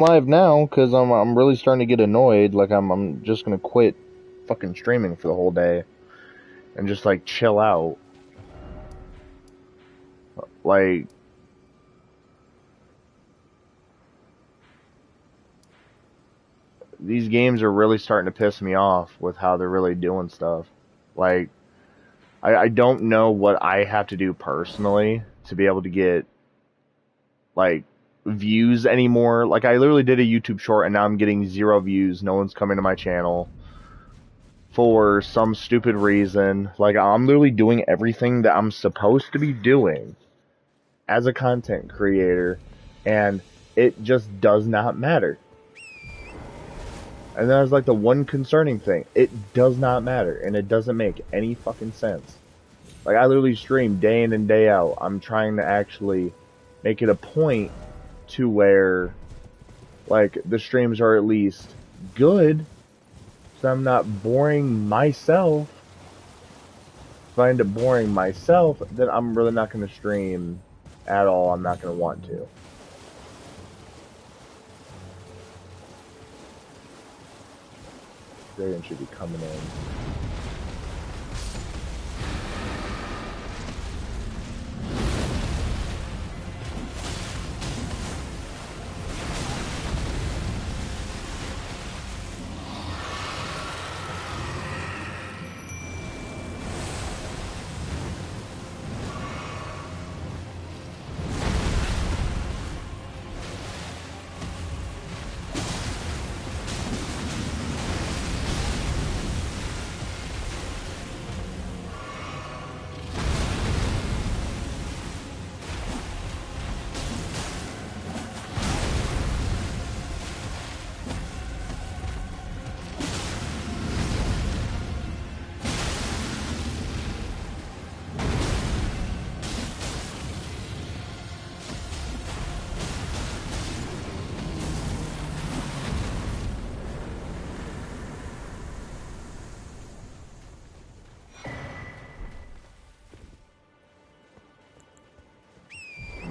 live now because I'm really starting to get annoyed. Like I'm just gonna quit fucking streaming for the whole day and just like chill out. Like these games are really starting to piss me off with how they're really doing stuff. Like I don't know what I have to do personally to be able to get like views anymore. Like I literally did a YouTube short and now I'm getting 0 views. No one's coming to my channel for some stupid reason. Like I'm literally doing everything that I'm supposed to be doing as a content creator and it just does not matter. And that was like the one concerning thing. It does not matter and it doesn't make any fucking sense. Like I literally stream day in and day out. I'm trying to actually make it a point to where like the streams are at least good so I'm not boring myself. If I end up boring myself, then I'm really not going to stream at all. I'm not going to want to. Dragon should be coming in.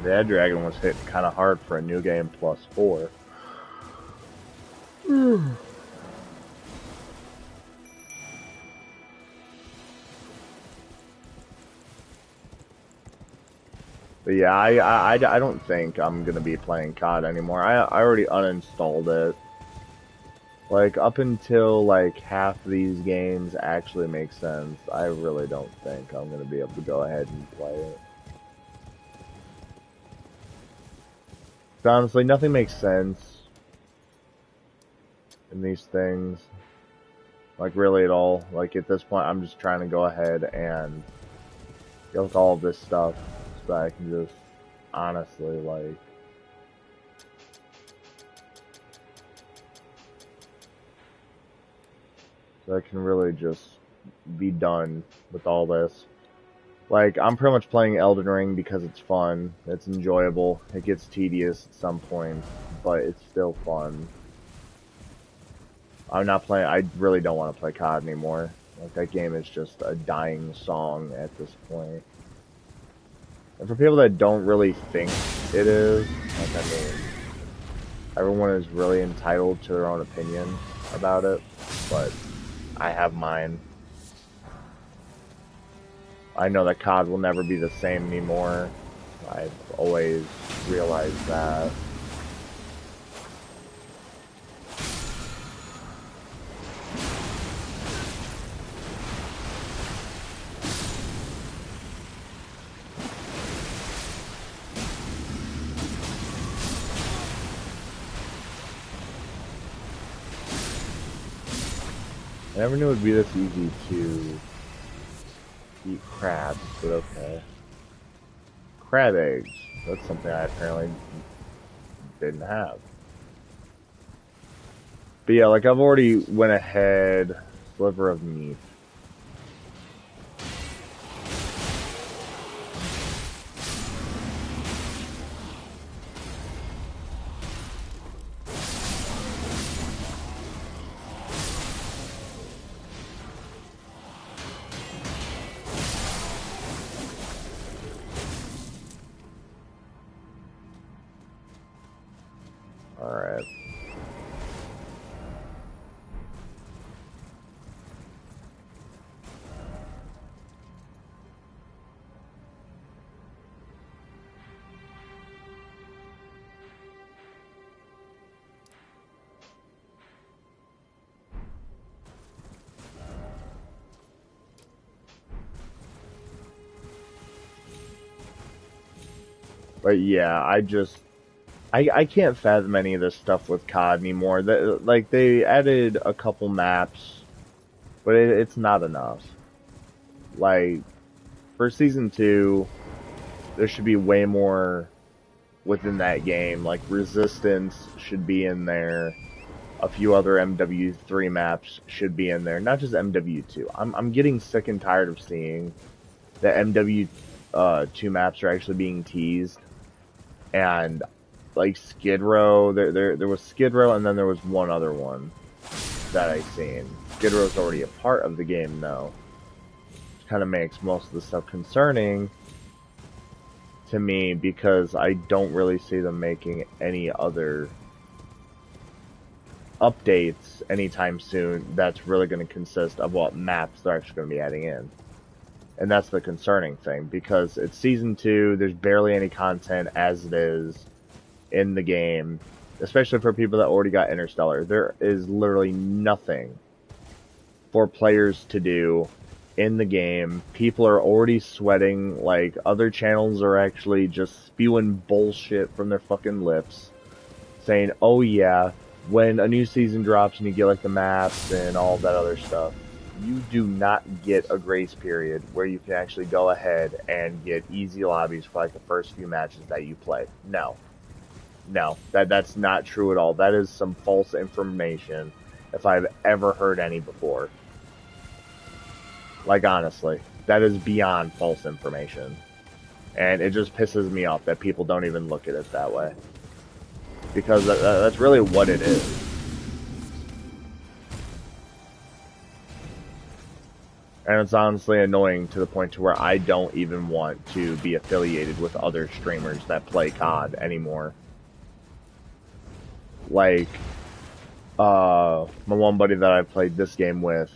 That dragon was hitting kind of hard for a new game +4. But yeah, I don't think I'm gonna be playing COD anymore. I already uninstalled it. Like up until like half of these games actually make sense, I really don't think I'm gonna be able to go ahead and play it. But honestly, nothing makes sense in these things. Like really at all. Like at this point, I'm just trying to go ahead and get with all of this stuff so that I can just honestly like so I can really just be done with all this. Like I'm pretty much playing Elden Ring because it's fun, it's enjoyable. It gets tedious at some point, but it's still fun. I'm not playing. I really don't want to play COD anymore. Like that game is just a dying song at this point. And for people that don't really think it is, like I mean, everyone is really entitled to their own opinion about it, but I have mine. I know that COD will never be the same anymore. I've always realized that. I never knew it would be this easy to eat crabs, but okay. Crab eggs. That's something I apparently didn't have. But yeah, like I've already went ahead. Sliver of meat. Alright. But yeah, I can't fathom any of this stuff with COD anymore. Like they added a couple maps, but it's not enough. Like for season 2, there should be way more within that game. Like Resistance should be in there. A few other MW3 maps should be in there, not just MW2. I'm getting sick and tired of seeing that MW2 maps are actually being teased, and like Skid Row, there was Skid Row, and then there was one other one that I seen. Skid Row's already a part of the game though, which kind of makes most of the stuff concerning to me because I don't really see them making any other updates anytime soon that's really going to consist of what maps they're actually going to be adding in. And that's the concerning thing, because it's season 2, there's barely any content as it is in the game, especially for people that already got Interstellar. There is literally nothing for players to do in the game. People are already sweating, like other channels are actually just spewing bullshit from their fucking lips, saying, oh yeah, when a new season drops and you get like the maps and all that other stuff, you do not get a grace period where you can actually go ahead and get easy lobbies for like the first few matches that you play. No. No, that's not true at all. That is some false information if I've ever heard any before. Like honestly, that is beyond false information. And it just pisses me off that people don't even look at it that way. Because that's really what it is. And it's honestly annoying to the point to where I don't even want to be affiliated with other streamers that play COD anymore. Like, my one buddy that I played this game with,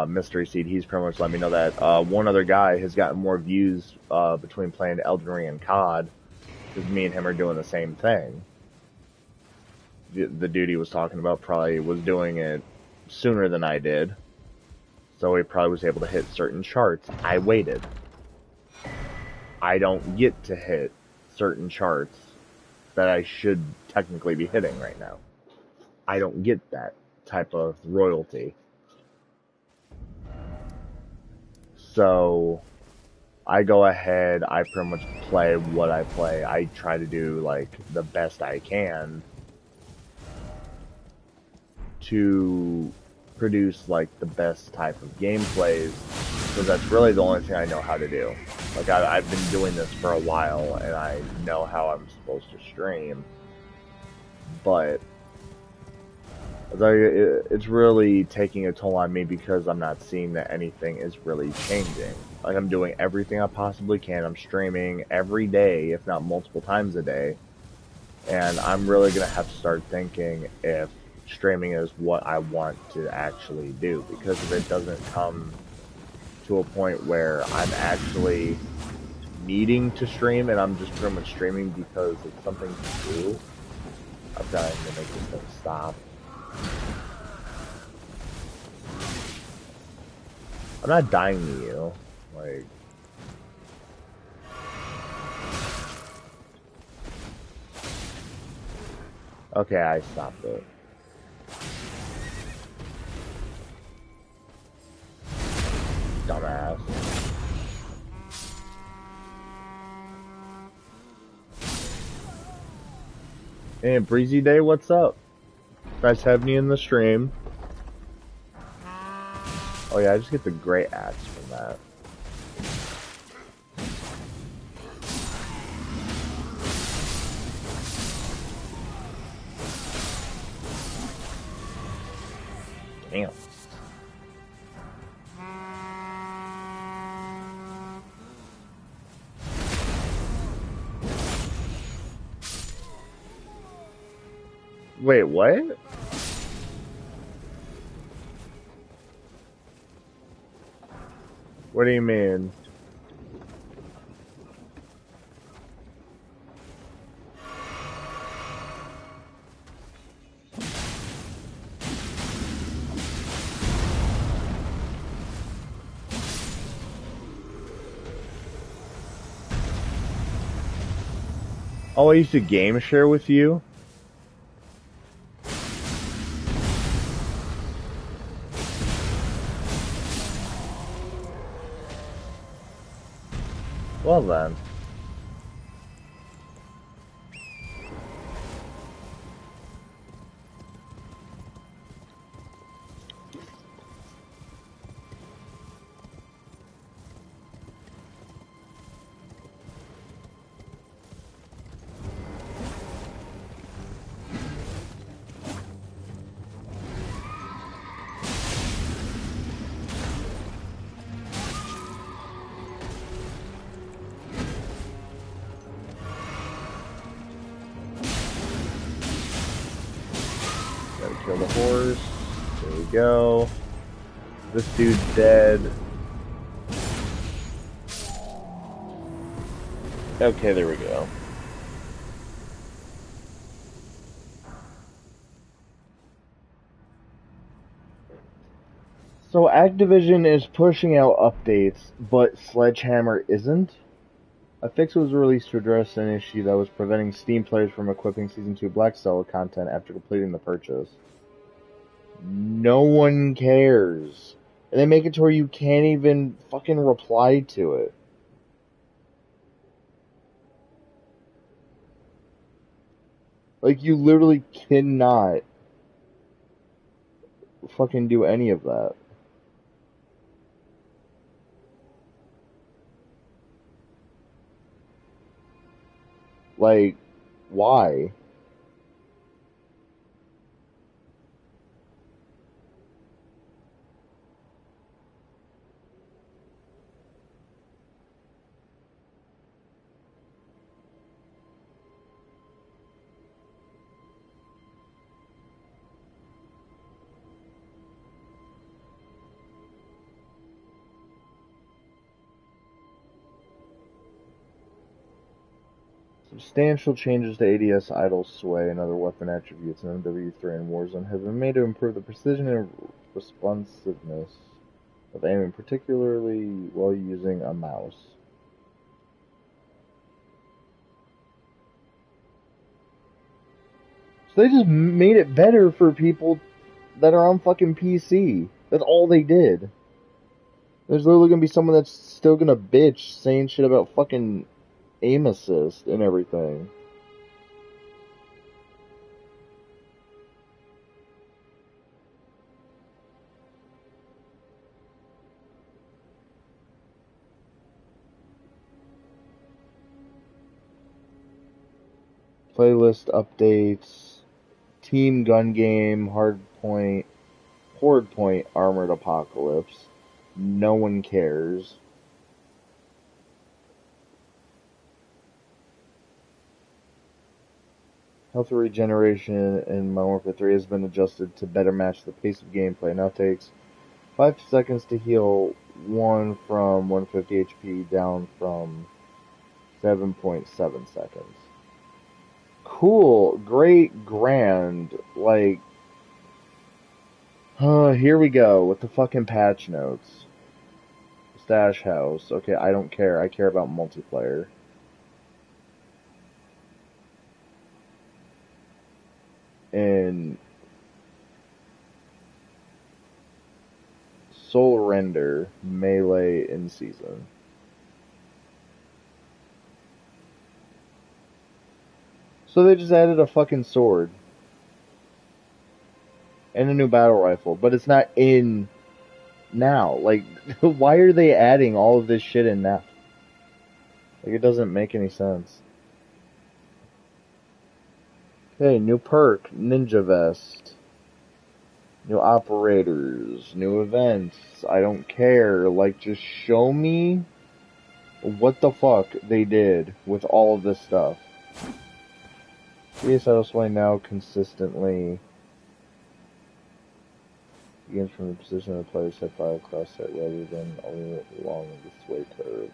Mystery Seed, he's pretty much let me know that one other guy has gotten more views between playing Elden Ring and COD, because me and him are doing the same thing. The dude he was talking about probably was doing it sooner than I did, so he probably was able to hit certain charts. I waited. I don't get to hit certain charts that I should technically be hitting right now. I don't get that type of royalty. So I go ahead, I pretty much play what I play. I try to do like the best I can to produce like the best type of gameplays, because that's really the only thing I know how to do. Like I've been doing this for a while and I know how I'm supposed to stream, but it's really taking a toll on me because I'm not seeing that anything is really changing. Like I'm doing everything I possibly can. I'm streaming every day, if not multiple times a day, and I'm really gonna have to start thinking if streaming is what I want to actually do, because if it doesn't come to a point where I'm actually needing to stream and I'm just pretty much streaming because it's something to do, I'm trying to make this thing stop. I'm not dying to you, like... Okay, I stopped it. Dumbass. Hey, Breezy Day, what's up? Nice having you in the stream. Oh yeah, I just get the great axe from that. Damn. Wait, what? What do you mean? Oh, I used to game share with you? Well then. Gotta kill the horse. There we go. This dude's dead. Okay, there we go. So Activision is pushing out updates, but Sledgehammer isn't? A fix was released to address an issue that was preventing Steam players from equipping Season 2 Black Cell content after completing the purchase. No one cares. And they make it to where you can't even fucking reply to it. Like, you literally cannot fucking do any of that. Like, why? Substantial changes to ADS idle sway and other weapon attributes in MW3 and Warzone have been made to improve the precision and responsiveness of aiming, particularly while using a mouse. So they just made it better for people that are on fucking PC. That's all they did. There's literally gonna be someone that's still gonna bitch saying shit about fucking aim assist and everything. Playlist updates, team gun game, horde point, armored apocalypse. No one cares. Health regeneration in Modern Warfare 3 has been adjusted to better match the pace of gameplay. Now takes 5 seconds to heal 1 from 150 HP down from 7.7 seconds. Cool, great, grand, like, here we go with the fucking patch notes. Stash house, okay, I don't care, I care about multiplayer. And Soul Render, melee in season. So they just added a fucking sword. And a new battle rifle, but it's not in now. Like, why are they adding all of this shit in now? Like, it doesn't make any sense. Okay, new perk, Ninja Vest. New operators, new events. I don't care. Like, just show me what the fuck they did with all of this stuff. Yes, I will sway now consistently. Begins from the position of the player set by a cross set rather than along the sway curve.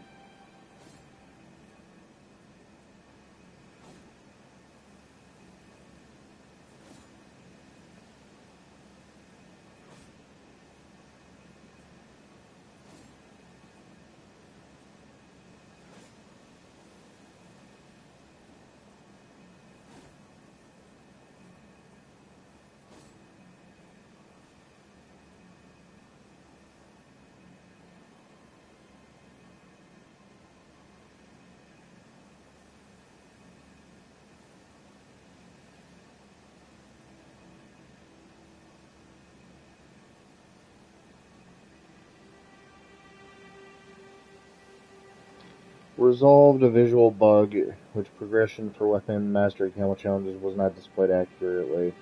Resolved a visual bug, which progression for weapon mastery camel challenges was not displayed accurately.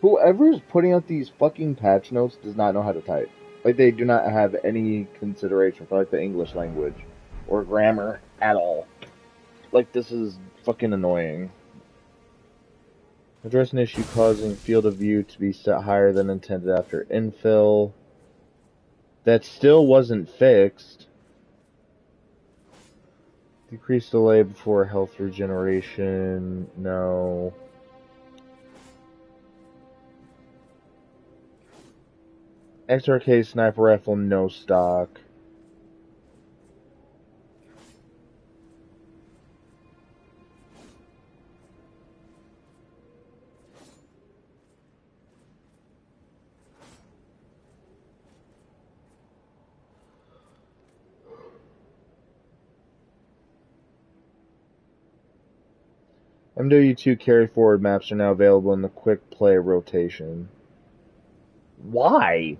Whoever is putting out these fucking patch notes does not know how to type. Like, they do not have any consideration for, like, the English language or grammar at all. Like, this is fucking annoying. Address an issue causing field of view to be set higher than intended after infill. That still wasn't fixed. Decrease delay before health regeneration. No. XRK sniper rifle, no stock. MW2 carry forward maps are now available in the quick play rotation. Why?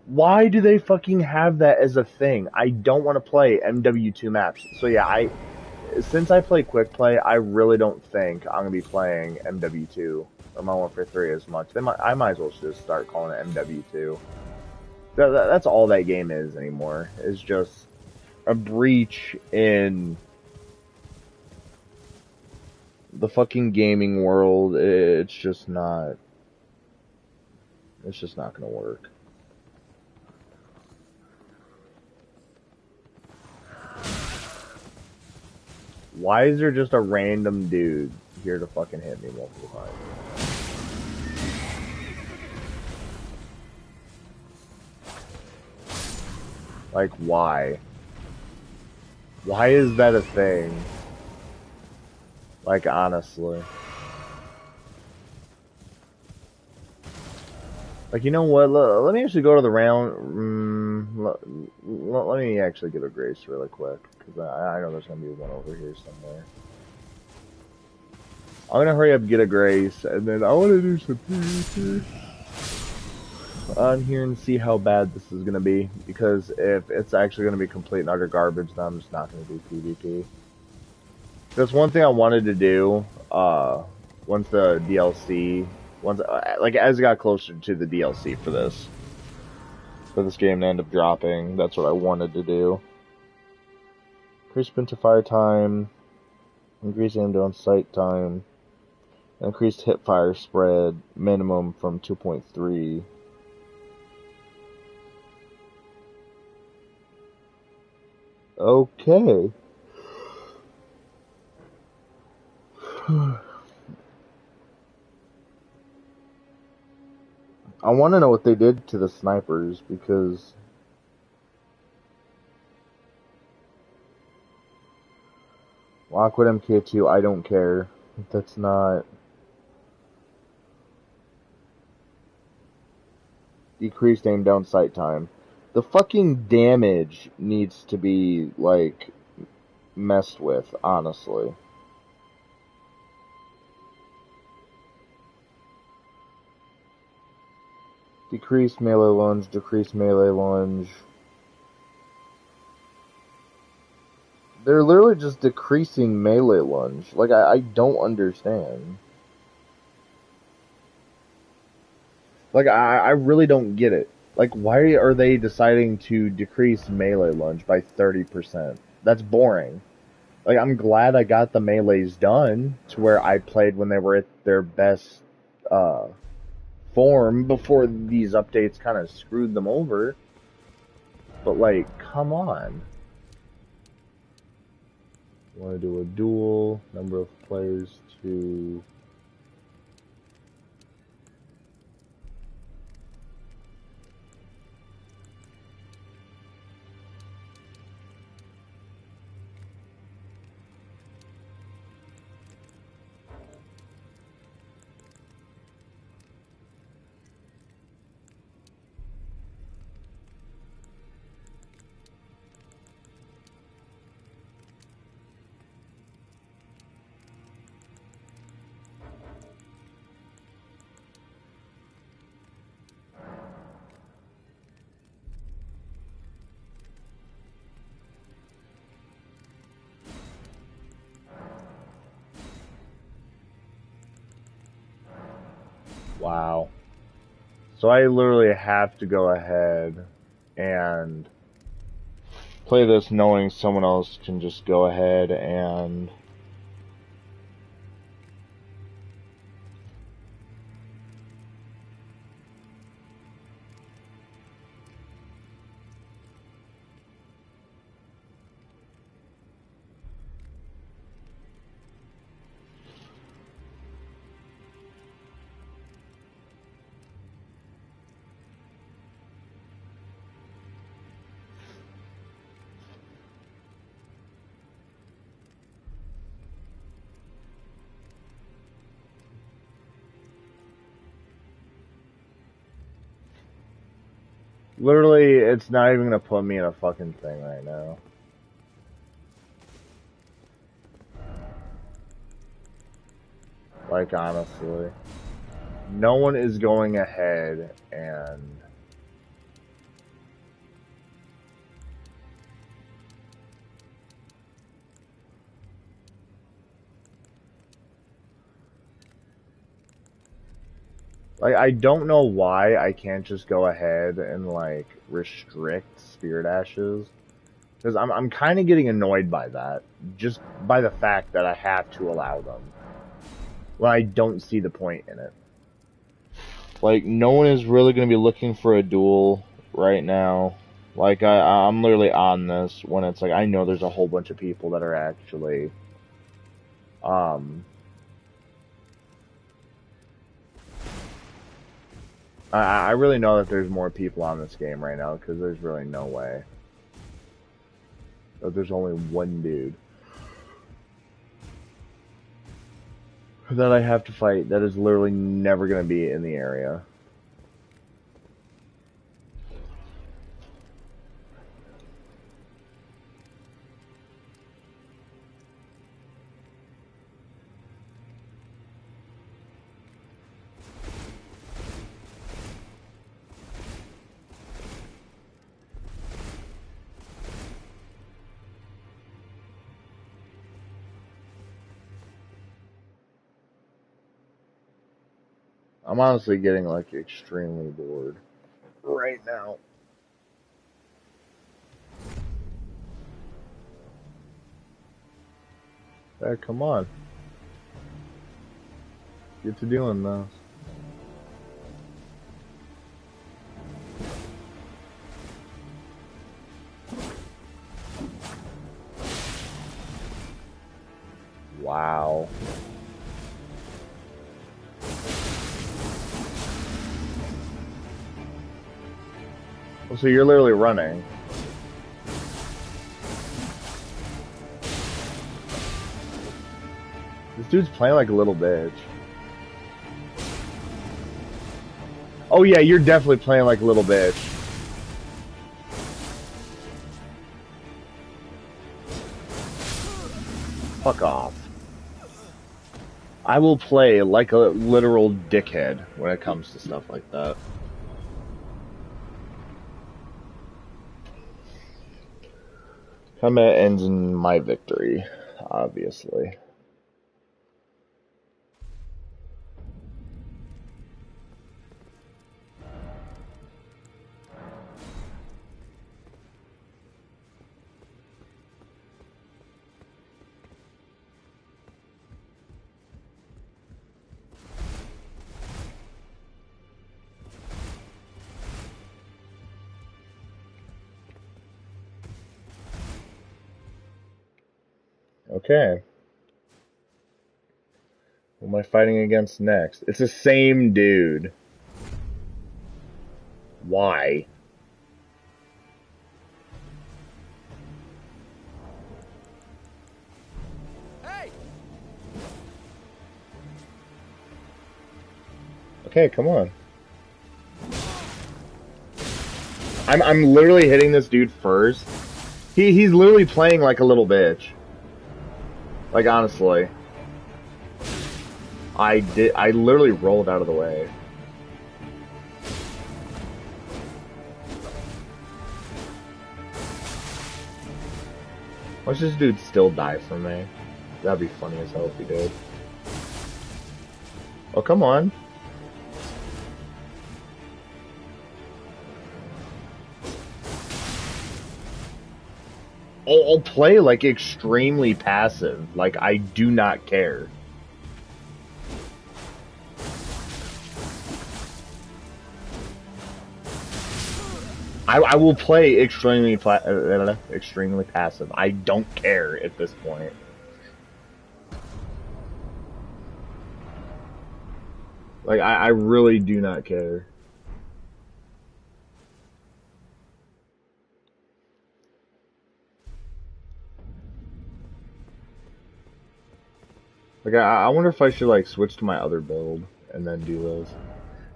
Why do they fucking have that as a thing? I don't want to play MW2 maps. So yeah, since I play quick play, I really don't think I'm gonna be playing MW2 or Modern Warfare 3 as much. I might as well just start calling it MW2. That's all that game is anymore. Is just a breach in the fucking gaming world. It's just not gonna work. Why is there just a random dude here to fucking hit me multiple times? Like, why? Why is that a thing? Like, honestly. Like, you know what? Let me actually go to the round. Let me actually get a grace really quick. Because I know there's going to be one over here somewhere. I'm going to hurry up, get a grace. And then I want to do some PvP on here and see how bad this is going to be. Because if it's actually going to be complete and utter garbage, then I'm just not going to do PvP. That's one thing I wanted to do, once the DLC, like, as it got closer to the DLC for this game to end up dropping, that's what I wanted to do. Increase sprint to fire time, increase aim down sight time, increased hip fire spread, minimum from 2.3. Okay. I want to know what they did to the snipers, because Lockwood MK2, I don't care. That's not... Decreased aim down sight time. The fucking damage needs to be, like, messed with, honestly. Decreased melee lunge, decreased melee lunge. They're literally just decreasing melee lunge. Like, I don't understand. Like, I really don't get it. Like, why are they deciding to decrease melee lunge by 30%? That's boring. Like, I'm glad I got the melees done to where I played when they were at their best form before these updates kind of screwed them over. But, like, come on. Want to do a duel, number of players to... Wow. So I literally have to go ahead and play this knowing someone else can just go ahead and literally it's not even gonna put me in a fucking thing right now. Like honestly. No one is going ahead and like I don't know why I can't just go ahead and like restrict spirit ashes because I'm kind of getting annoyed by that just by the fact that I have to allow them when I don't see the point in it. Like no one is really going to be looking for a duel right now. Like I'm literally on this when it's like I know there's a whole bunch of people that are actually um I really know that there's more people on this game right now because there's really no way that there's only one dude that I have to fight that is literally never going to be in the area. I'm honestly getting like extremely bored right now. Hey, come on. Get to doing this. Wow. So you're literally running. This dude's playing like a little bitch. Oh yeah, you're definitely playing like a little bitch. Fuck off. I will play like a literal dickhead when it comes to stuff like that. Combat ends in my victory, obviously. Okay. Who am I fighting against next? It's the same dude. Why? Hey! Okay, come on. I'm literally hitting this dude first. He's literally playing like a little bitch. Like honestly. I literally rolled out of the way. Watch this dude still die from me. That'd be funny as hell if he did. Oh, come on. I'll play like extremely passive. Like I do not care. I will play extremely passive. I don't care at this point. Like I really do not care. Like I wonder if I should like switch to my other build and then do this.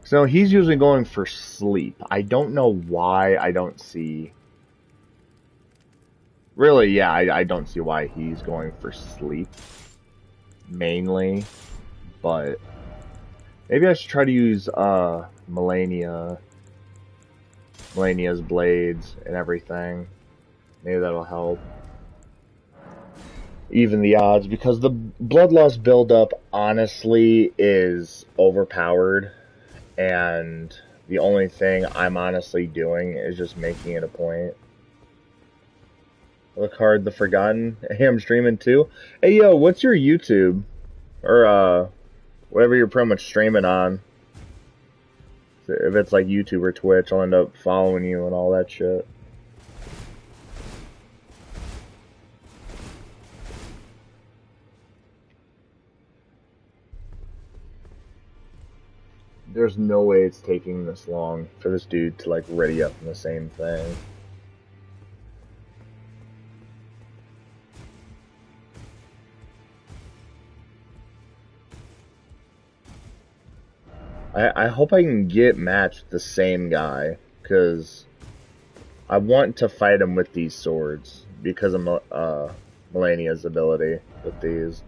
So he's usually going for sleep. I don't know why I don't see. Really, yeah, I don't see why he's going for sleep mainly, but maybe I should try to use Melania's blades and everything. Maybe that'll help even the odds, because the bloodlust buildup honestly is overpowered, and the only thing I'm honestly doing is just making it a point. Look hard, the Forgotten. Hey, I'm streaming too. Hey, yo, what's your YouTube? Or, whatever you're pretty much streaming on. If it's like YouTube or Twitch, I'll end up following you and all that shit. There's no way it's taking this long for this dude to like ready up in the same thing. I hope I can get matched the same guy, because I want to fight him with these swords because of Melania's ability with these.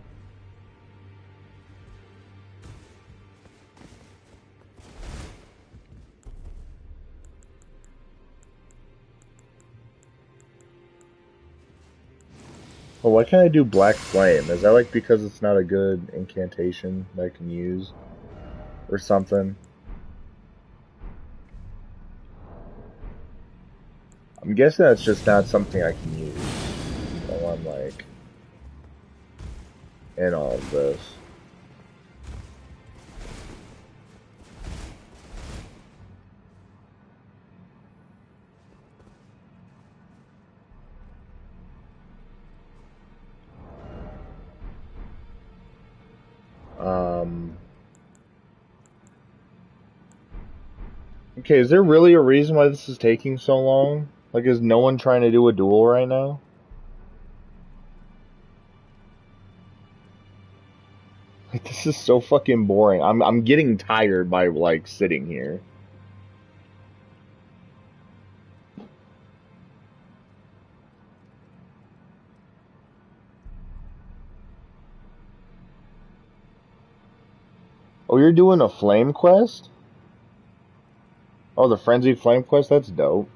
Well, why can't I do Black Flame? Is that like because it's not a good incantation that I can use? Or something? I'm guessing that's just not something I can use while I'm like in all of this. Okay, is there really a reason why this is taking so long? Like, is no one trying to do a duel right now? Like, this is so fucking boring. I'm getting tired by like sitting here. Oh, you're doing a flame quest? Oh, the frenzied flame quest? That's dope.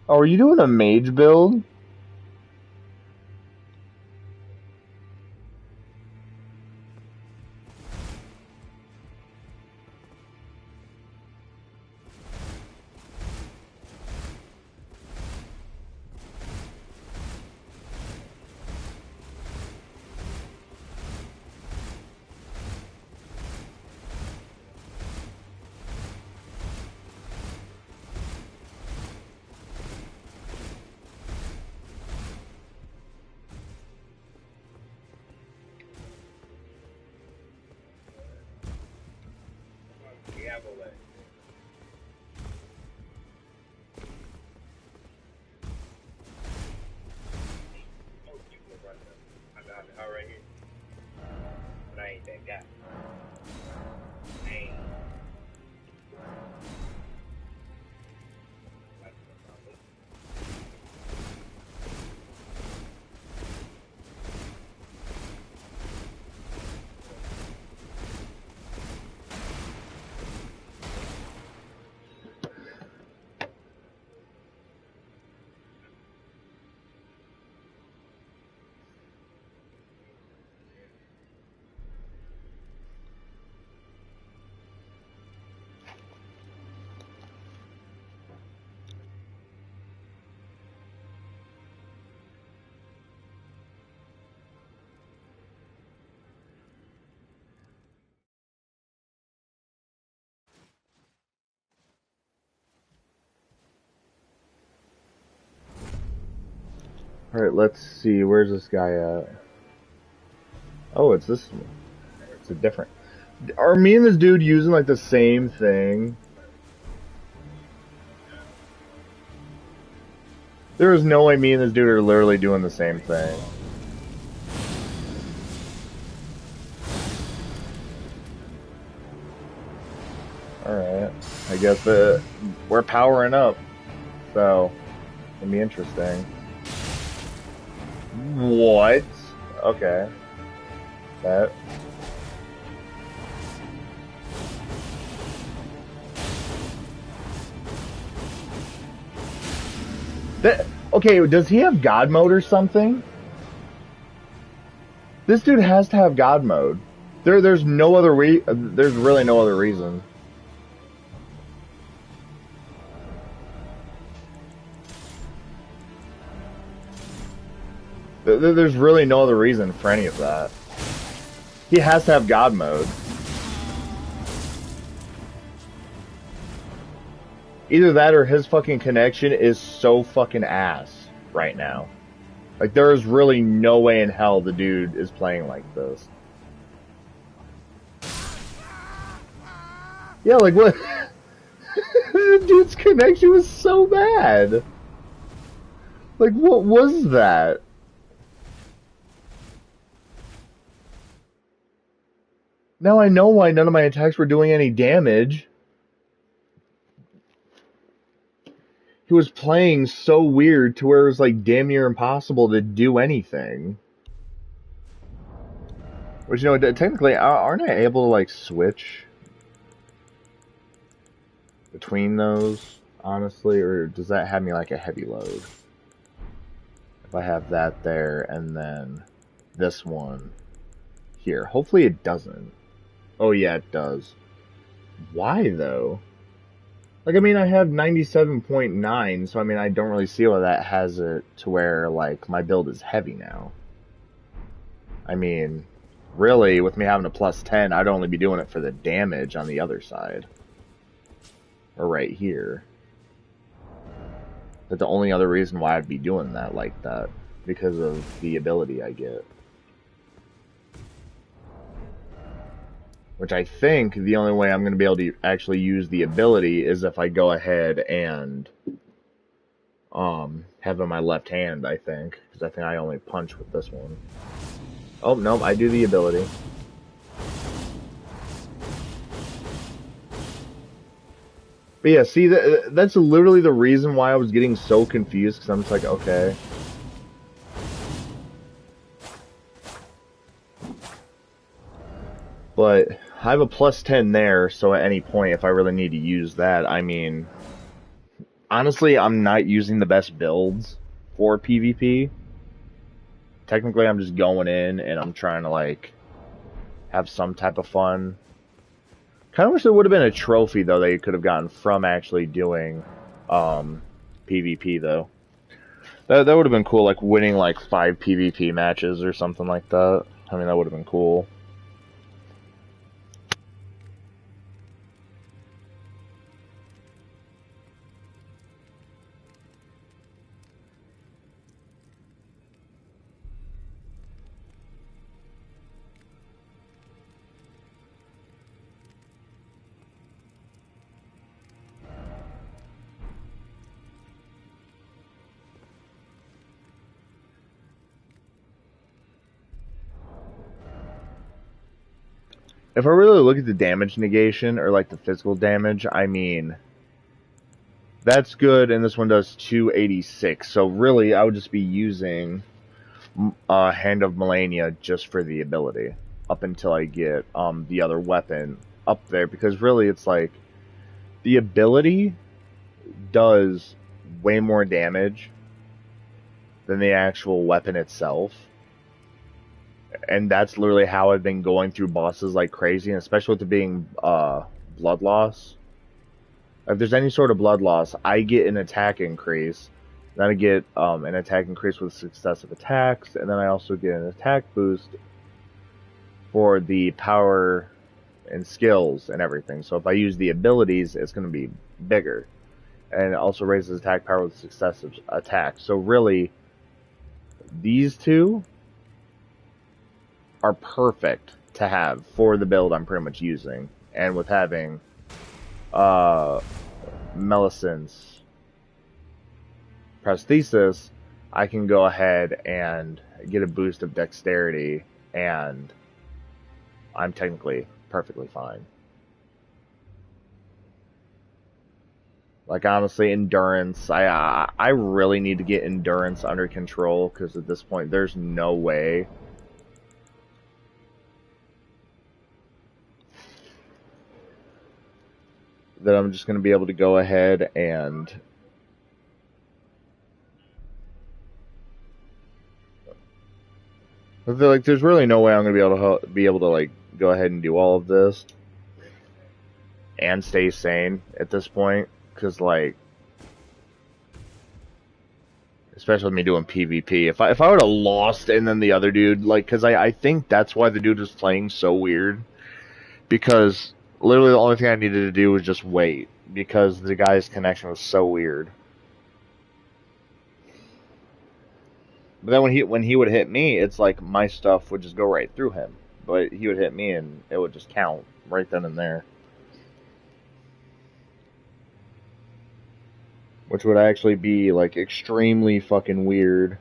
Oh, are you doing a mage build? Alright, let's see. Where's this guy at? Oh, it's this one. It's a different. Are me and this dude using like the same thing? There is no way me and this dude are literally doing the same thing. Alright. I guess we're powering up. So, it'll be interesting. What? Okay. That. Okay, does he have God mode or something? This dude has to have God mode. There's no other there's really no other reason. There's really no other reason for any of that. He has to have God mode. Either that or his fucking connection is so fucking ass right now. Like, there is really no way in hell the dude is playing like this. Yeah, like what? The dude's connection was so bad. Like, what was that? Now I know why none of my attacks were doing any damage. He was playing so weird to where it was like damn near impossible to do anything. Which, you know, technically, aren't I able to like switch between those, honestly? Or does that have me like a heavy load? If I have that there and then this one here. Hopefully it doesn't. Oh yeah, it does. Why though? Like, I mean, I have 97.9, so I mean, I don't really see why that has it to where, like, my build is heavy now. I mean, really, with me having a plus 10, I'd only be doing it for the damage on the other side. Or right here. But the only other reason why I'd be doing that like that, because of the ability I get. Which I think the only way I'm going to be able to actually use the ability is if I go ahead and have it in my left hand, I think. Because I think I only punch with this one. Oh, no, I do the ability. But yeah, see, that's literally the reason why I was getting so confused, because I'm just like, okay. But I have a plus 10 there, so at any point, if I really need to use that, I mean, honestly, I'm not using the best builds for PvP. Technically, I'm just going in and I'm trying to, like, have some type of fun. Kind of wish there would have been a trophy, though, that you could have gotten from actually doing PvP, though. That would have been cool, like, winning, like, 5 PvP matches or something like that. I mean, that would have been cool. If I really look at the damage negation, or like the physical damage, I mean, that's good, and this one does 286, so really I would just be using Hand of Melania just for the ability, up until I get the other weapon up there, because really it's like, the ability does way more damage than the actual weapon itself. And that's literally how I've been going through bosses like crazy, and especially with it being blood loss. If there's any sort of blood loss, I get an attack increase. Then I get an attack increase with successive attacks, and then I also get an attack boost for the power and skills and everything. So if I use the abilities, it's going to be bigger. And it also raises attack power with successive attacks. So really, these two are perfect to have for the build I'm pretty much using. And with having Melisand's prosthesis, I can go ahead and get a boost of dexterity, and I'm technically perfectly fine. Like, honestly, endurance, I really need to get endurance under control, because at this point, there's no way that I'm just going to be able to go ahead and like, there's really no way I'm going to be able to like go ahead and do all of this and stay sane at this point, because like, especially with me doing PvP, if I would have lost and then the other dude, like, because I think that's why the dude was playing so weird, because literally the only thing I needed to do was just wait, because the guy's connection was so weird. But then when he would hit me, it's like my stuff would just go right through him. But he would hit me and it would just count right then and there. Which would actually be like extremely fucking weird.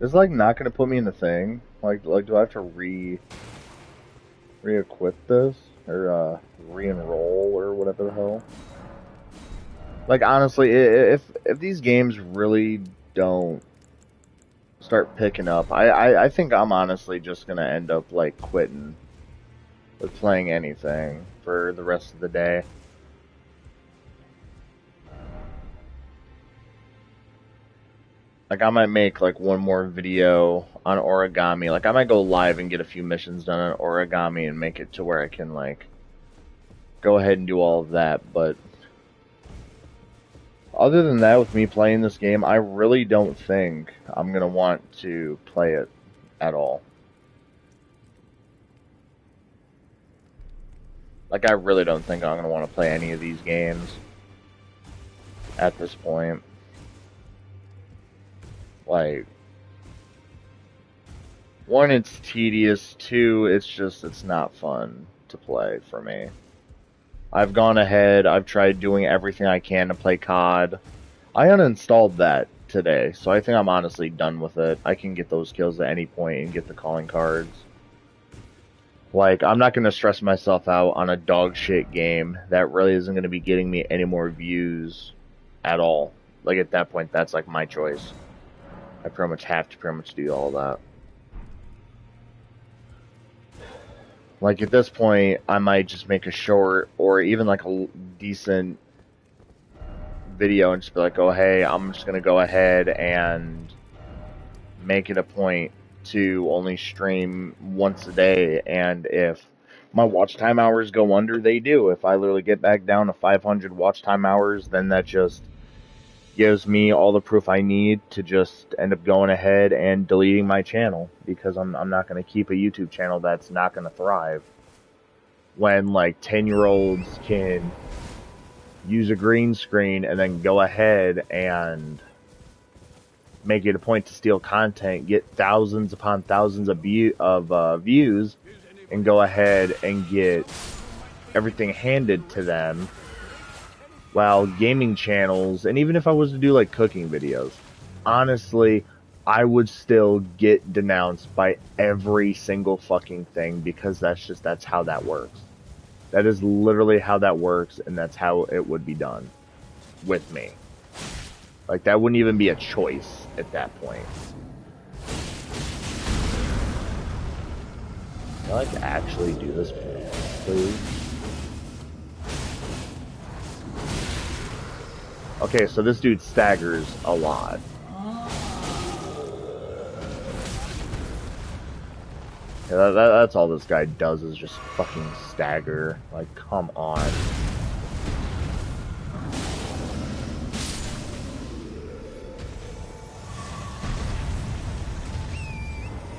It's like not gonna put me in the thing. Like do I have to re-equip this? Or re-enroll or whatever the hell? Like, honestly, if these games really don't start picking up, I think I'm honestly just gonna end up like quitting with playing anything for the rest of the day. Like, I might make like one more video on origami. Like, I might go live and get a few missions done on origami and make it to where I can like go ahead and do all of that. But other than that, with me playing this game, I really don't think I'm gonna want to play it at all. Like, I really don't think I'm gonna want to play any of these games at this point. Like, one, it's tedious. Two, it's not fun to play for me. I've gone ahead, I've tried doing everything I can to play COD. I uninstalled that today, so I think I'm honestly done with it. I can get those kills at any point and get the calling cards. Like, I'm not going to stress myself out on a dog shit game that really isn't going to be getting me any more views at all. Like, at that point, that's like my choice. I pretty much have to do all that. Like, at this point, I might just make a short or even like a decent video and just be like, oh, hey, I'm just going to go ahead and make it a point to only stream once a day, and if my watch time hours go under, they do. If I literally get back down to 500 watch time hours, then that just gives me all the proof I need to just end up going ahead and deleting my channel, because I'm not going to keep a YouTube channel that's not going to thrive when like 10-year-olds can use a green screen and then go ahead and make it a point to steal content, get thousands upon thousands of views, and go ahead and get everything handed to them. While gaming channels, and even if I was to do like cooking videos, honestly, I would still get denounced by every single fucking thing, because that's how that works. That is literally how that works, and that's how it would be done with me. Like, that wouldn't even be a choice at that point. Can I, like, actually do this, please? Okay, so this dude staggers a lot. Yeah, that's all this guy does is just fucking stagger. Like, come on.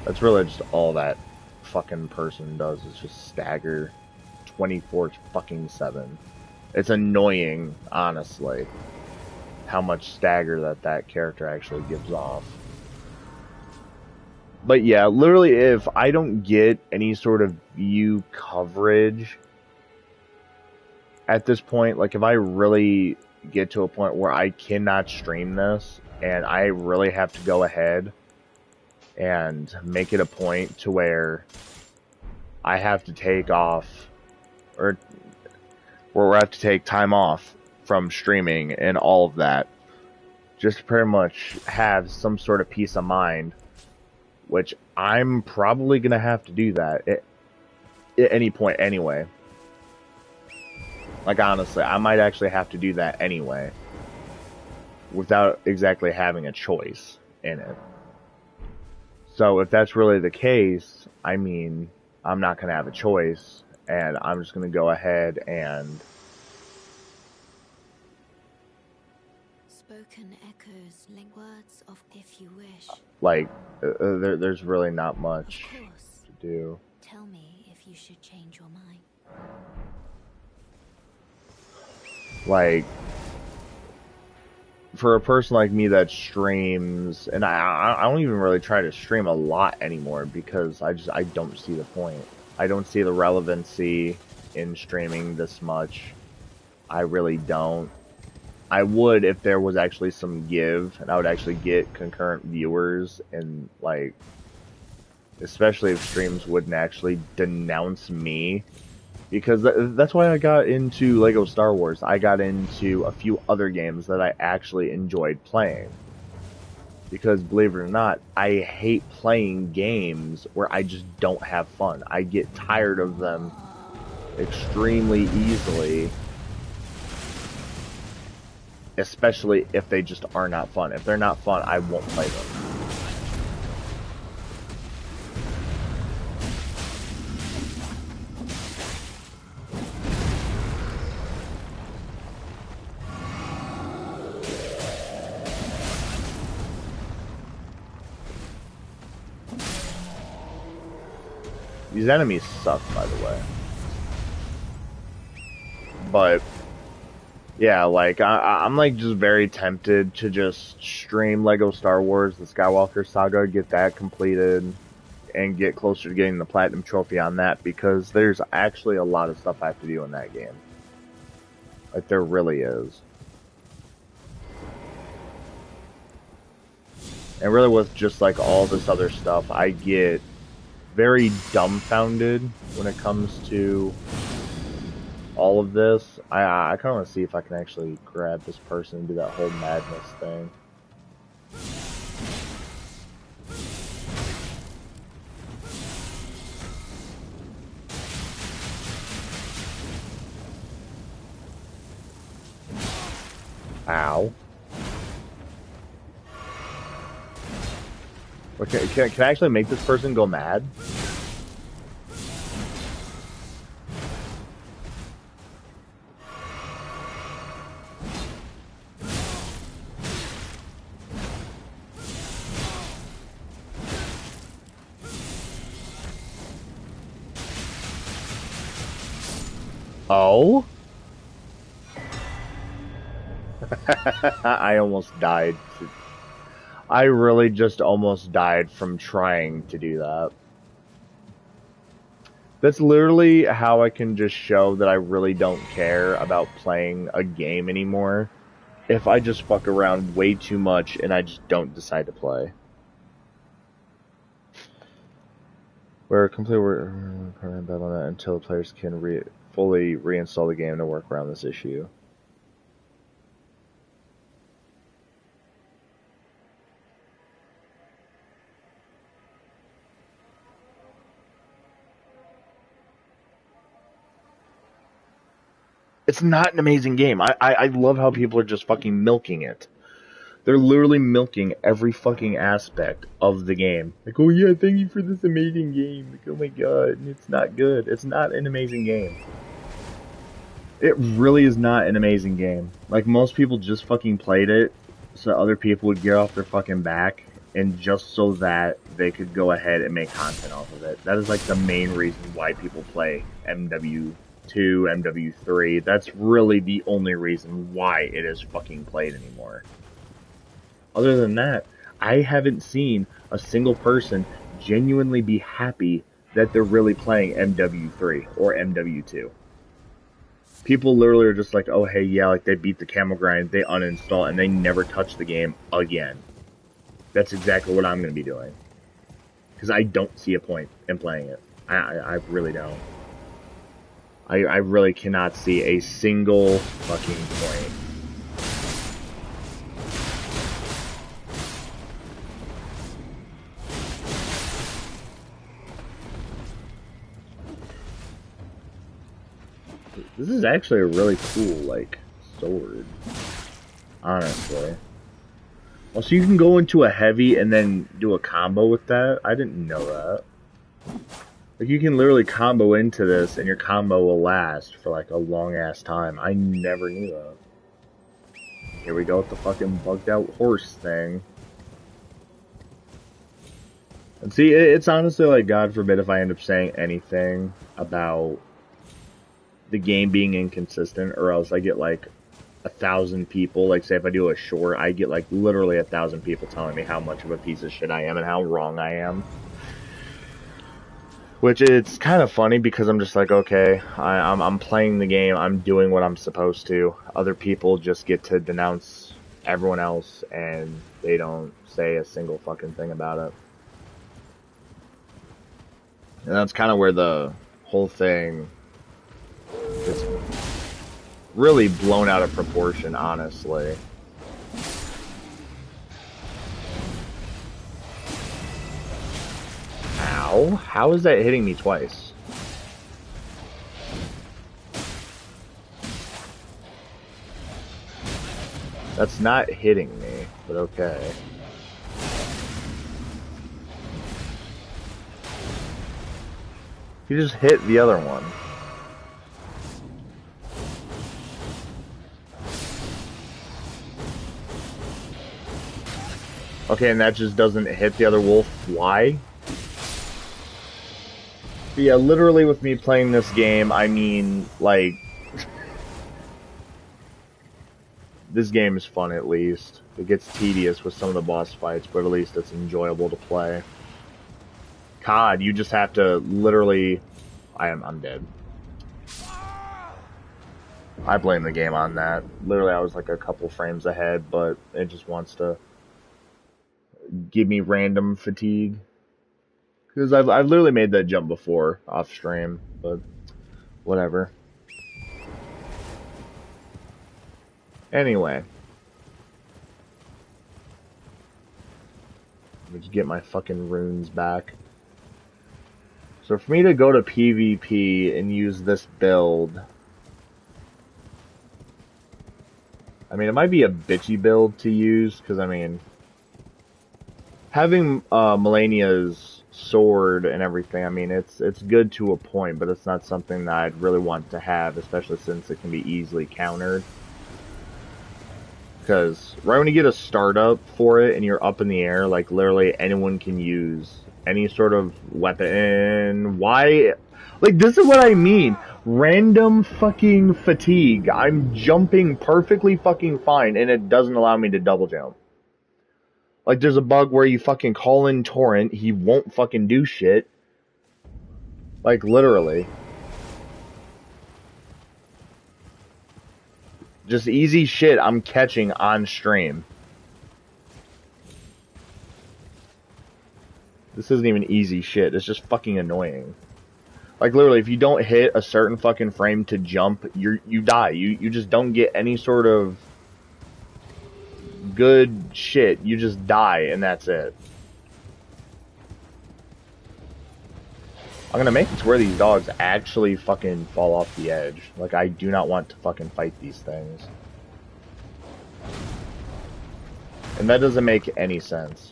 That's really just all that fucking person does is just stagger 24 fucking 7. It's annoying, honestly, how much stagger that character actually gives off. But yeah, literally, if I don't get any sort of view coverage at this point, like if I really get to a point where I cannot stream this and I really have to go ahead and make it a point to where I have to take off or where I have to take time off from streaming and all of that just to pretty much have some sort of peace of mind, which I'm probably going to have to do that at any point anyway. Like, honestly, I might actually have to do that anyway without exactly having a choice in it. So if that's really the case, I mean, I'm not going to have a choice, and I'm just going to go ahead and... Spoken echoes link words of if you wish. Like, there's really not much Of course. to do. Tell me if you should change your mind. Like, for a person like me that streams, and I don't even really try to stream a lot anymore because I don't see the point. I don't see the relevancy in streaming this much. I really don't. I would if there was actually some give, and I would actually get concurrent viewers, and like, especially if streams wouldn't actually denounce me. Because that's why I got into Lego Star Wars. I got into a few other games that I actually enjoyed playing. Because believe it or not, I hate playing games where I just don't have fun. I get tired of them extremely easily. Especially if they just are not fun. If they're not fun, I won't play them. These enemies suck, by the way. But yeah, like I'm like just very tempted to just stream Lego Star Wars: The Skywalker Saga, get that completed, and get closer to getting the platinum trophy on that because there's actually a lot of stuff I have to do in that game. Like there really is. And really with just like all this other stuff, I get very dumbfounded when it comes to all of this. I kind of want to see if I can actually grab this person and do that whole madness thing. Ow. Okay, can I actually make this person go mad? Oh? I almost died. I really just almost died from trying to do that. That's literally how I can just show that I really don't care about playing a game anymore. If I just fuck around way too much and I just don't decide to play. We're permanent battle on that until players can fully reinstall the game to work around this issue. It's not an amazing game. I love how people are just fucking milking it. They're literally milking every fucking aspect of the game. Like, oh yeah, thank you for this amazing game. Like, oh my god, it's not good. It's not an amazing game. It really is not an amazing game. Like, most people just fucking played it so other people would get off their fucking back and just so that they could go ahead and make content off of it. That is like the main reason why people play MW2, MW3. That's really the only reason why it is fucking played anymore. Other than that, I haven't seen a single person genuinely be happy that they're really playing MW3 or MW2. People literally are just like, oh hey, yeah, like they beat the camel grind, they uninstall, and they never touch the game again. That's exactly what I'm going to be doing. Because I don't see a point in playing it. I really don't. I really cannot see a single fucking point. This is actually a really cool, like, sword. Honestly. Well, so you can go into a heavy and then do a combo with that? I didn't know that. Like, you can literally combo into this and your combo will last for, like, a long-ass time. I never knew that. Here we go with the fucking bugged-out horse thing. And see, it's honestly like, God forbid if I end up saying anything about the game being inconsistent, or else I get like 1,000 people, like say if I do a short, I get like literally 1,000 people telling me how much of a piece of shit I am and how wrong I am. Which it's kind of funny because I'm just like, okay, I'm playing the game, I'm doing what I'm supposed to. Other people just get to denounce everyone else and they don't say a single fucking thing about it. And that's kind of where the whole thing is really blown out of proportion, honestly. Ow. How is that hitting me twice? That's not hitting me, but okay. You just hit the other one. Okay, and that just doesn't hit the other wolf. Why? But yeah, literally with me playing this game, I mean, like, this game is fun at least. It gets tedious with some of the boss fights, but at least it's enjoyable to play. COD, you just have to literally... I'm dead. I blame the game on that. Literally, I was like a couple frames ahead, but it just wants to give me random fatigue. Because I've literally made that jump before off stream, but whatever. Anyway. Let me just get my fucking runes back. So for me to go to PvP and use this build... I mean, it might be a bitchy build to use, because, I mean... Having Melania's sword and everything, I mean, it's good to a point, but it's not something that I'd really want to have, especially since it can be easily countered. Because right when you get a startup for it and you're up in the air, like, literally anyone can use any sort of weapon. Why? Like, this is what I mean. Random fucking fatigue. I'm jumping perfectly fucking fine, and it doesn't allow me to double jump. Like, there's a bug where you fucking call in Torrent, he won't fucking do shit. Like, literally. Just easy shit I'm catching on stream. This isn't even easy shit, it's just fucking annoying. Like, literally, if you don't hit a certain fucking frame to jump, you die. You just don't get any sort of good shit. You just die, and that's it. I'm gonna make it to where these dogs actually fucking fall off the edge. Like, I do not want to fucking fight these things. And that doesn't make any sense.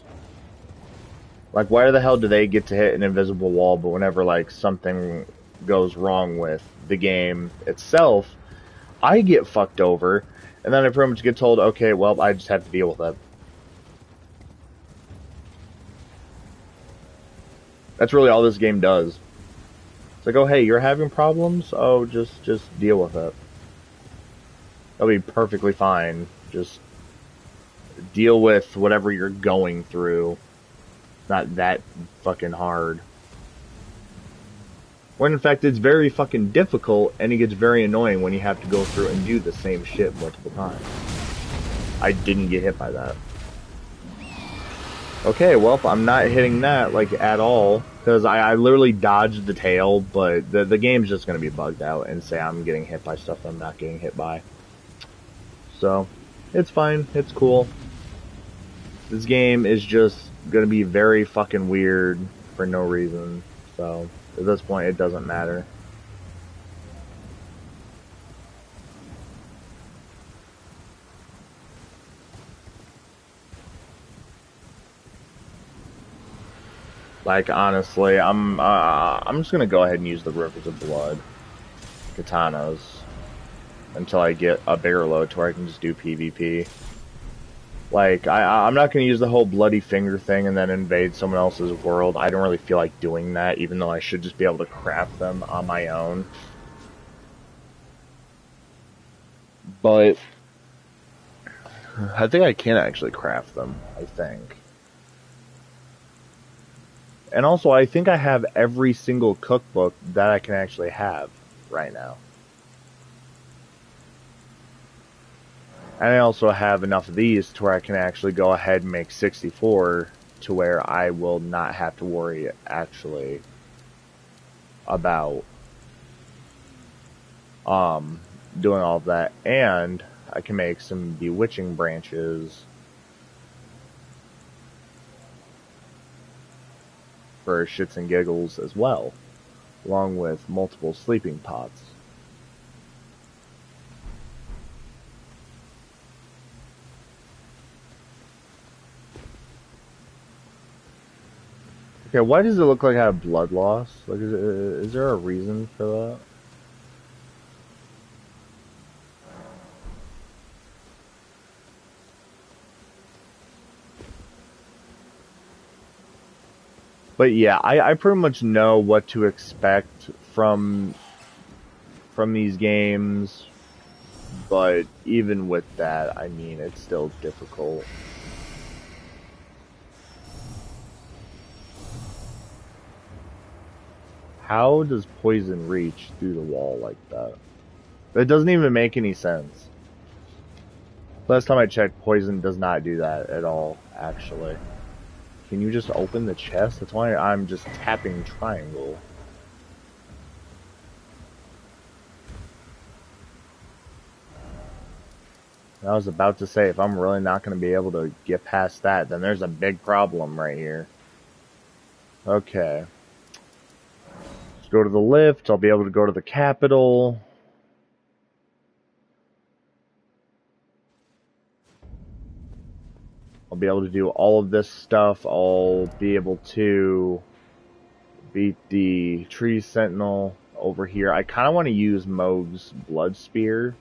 Like, why the hell do they get to hit an invisible wall, but whenever, like, something goes wrong with the game itself, I get fucked over, and then I pretty much get told, okay, well, I just have to deal with it. That's really all this game does. It's like, oh, hey, you're having problems? Oh, just deal with it. That'll be perfectly fine. Just deal with whatever you're going through. Not that fucking hard. When in fact it's very fucking difficult, and it gets very annoying when you have to go through and do the same shit multiple times. I didn't get hit by that. Okay, well, I'm not hitting that, like, at all, because I literally dodged the tail, but the game's just going to be bugged out and say I'm getting hit by stuff I'm not getting hit by. So, it's fine, it's cool. This game is just going to be very fucking weird for no reason, so at this point it doesn't matter. Like, honestly, I'm just gonna go ahead and use the Rivers of Blood katanas until I get a bigger load to where I can just do PvP. Like, I'm not gonna use the whole bloody finger thing and then invade someone else's world. I don't really feel like doing that, even though I should just be able to craft them on my own. But I think I can actually craft them, I think. And also, I think I have every single cookbook that I can actually have right now. And I also have enough of these to where I can actually go ahead and make 64 to where I will not have to worry actually about doing all of that. And I can make some bewitching branches for shits and giggles as well, along with multiple sleeping pots. Okay, why does it look like I have blood loss? Like, is there a reason for that? But yeah, I pretty much know what to expect from these games, but even with that, I mean, it's still difficult. How does poison reach through the wall like that? That doesn't even make any sense. Last time I checked, poison does not do that at all, actually. Can you just open the chest? That's why I'm just tapping triangle. I was about to say, if I'm really not going to be able to get past that, then there's a big problem right here. Okay. Let's go to the lift. I'll be able to go to the Capitol. I'll be able to do all of this stuff. I'll be able to beat the tree sentinel over here. I kind of want to use Moog's blood spear,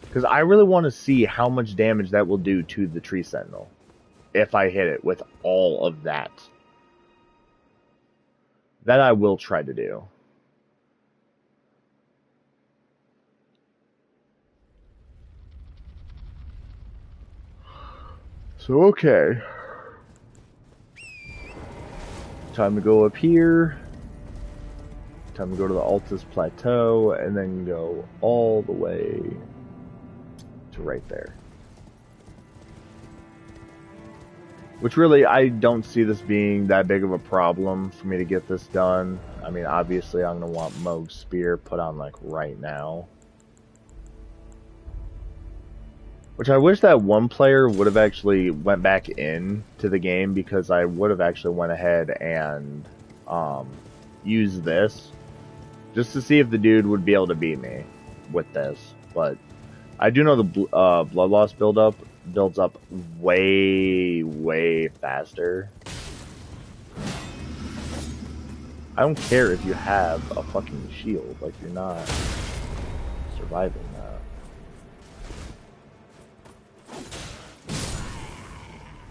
because I really want to see how much damage that will do to the tree sentinel if I hit it with all of that. That I will try to do. So, okay. Time to go up here. Time to go to the Altus Plateau, and then go all the way to right there. Which really, I don't see this being that big of a problem for me to get this done. I mean, obviously, I'm going to want Moog's Spear put on, like, right now. Which I wish that one player would have actually went back in to the game, because I would have actually went ahead and use this just to see if the dude would be able to beat me with this. But I do know the blood loss builds up way faster. I don't care if you have a fucking shield, like you're not surviving that.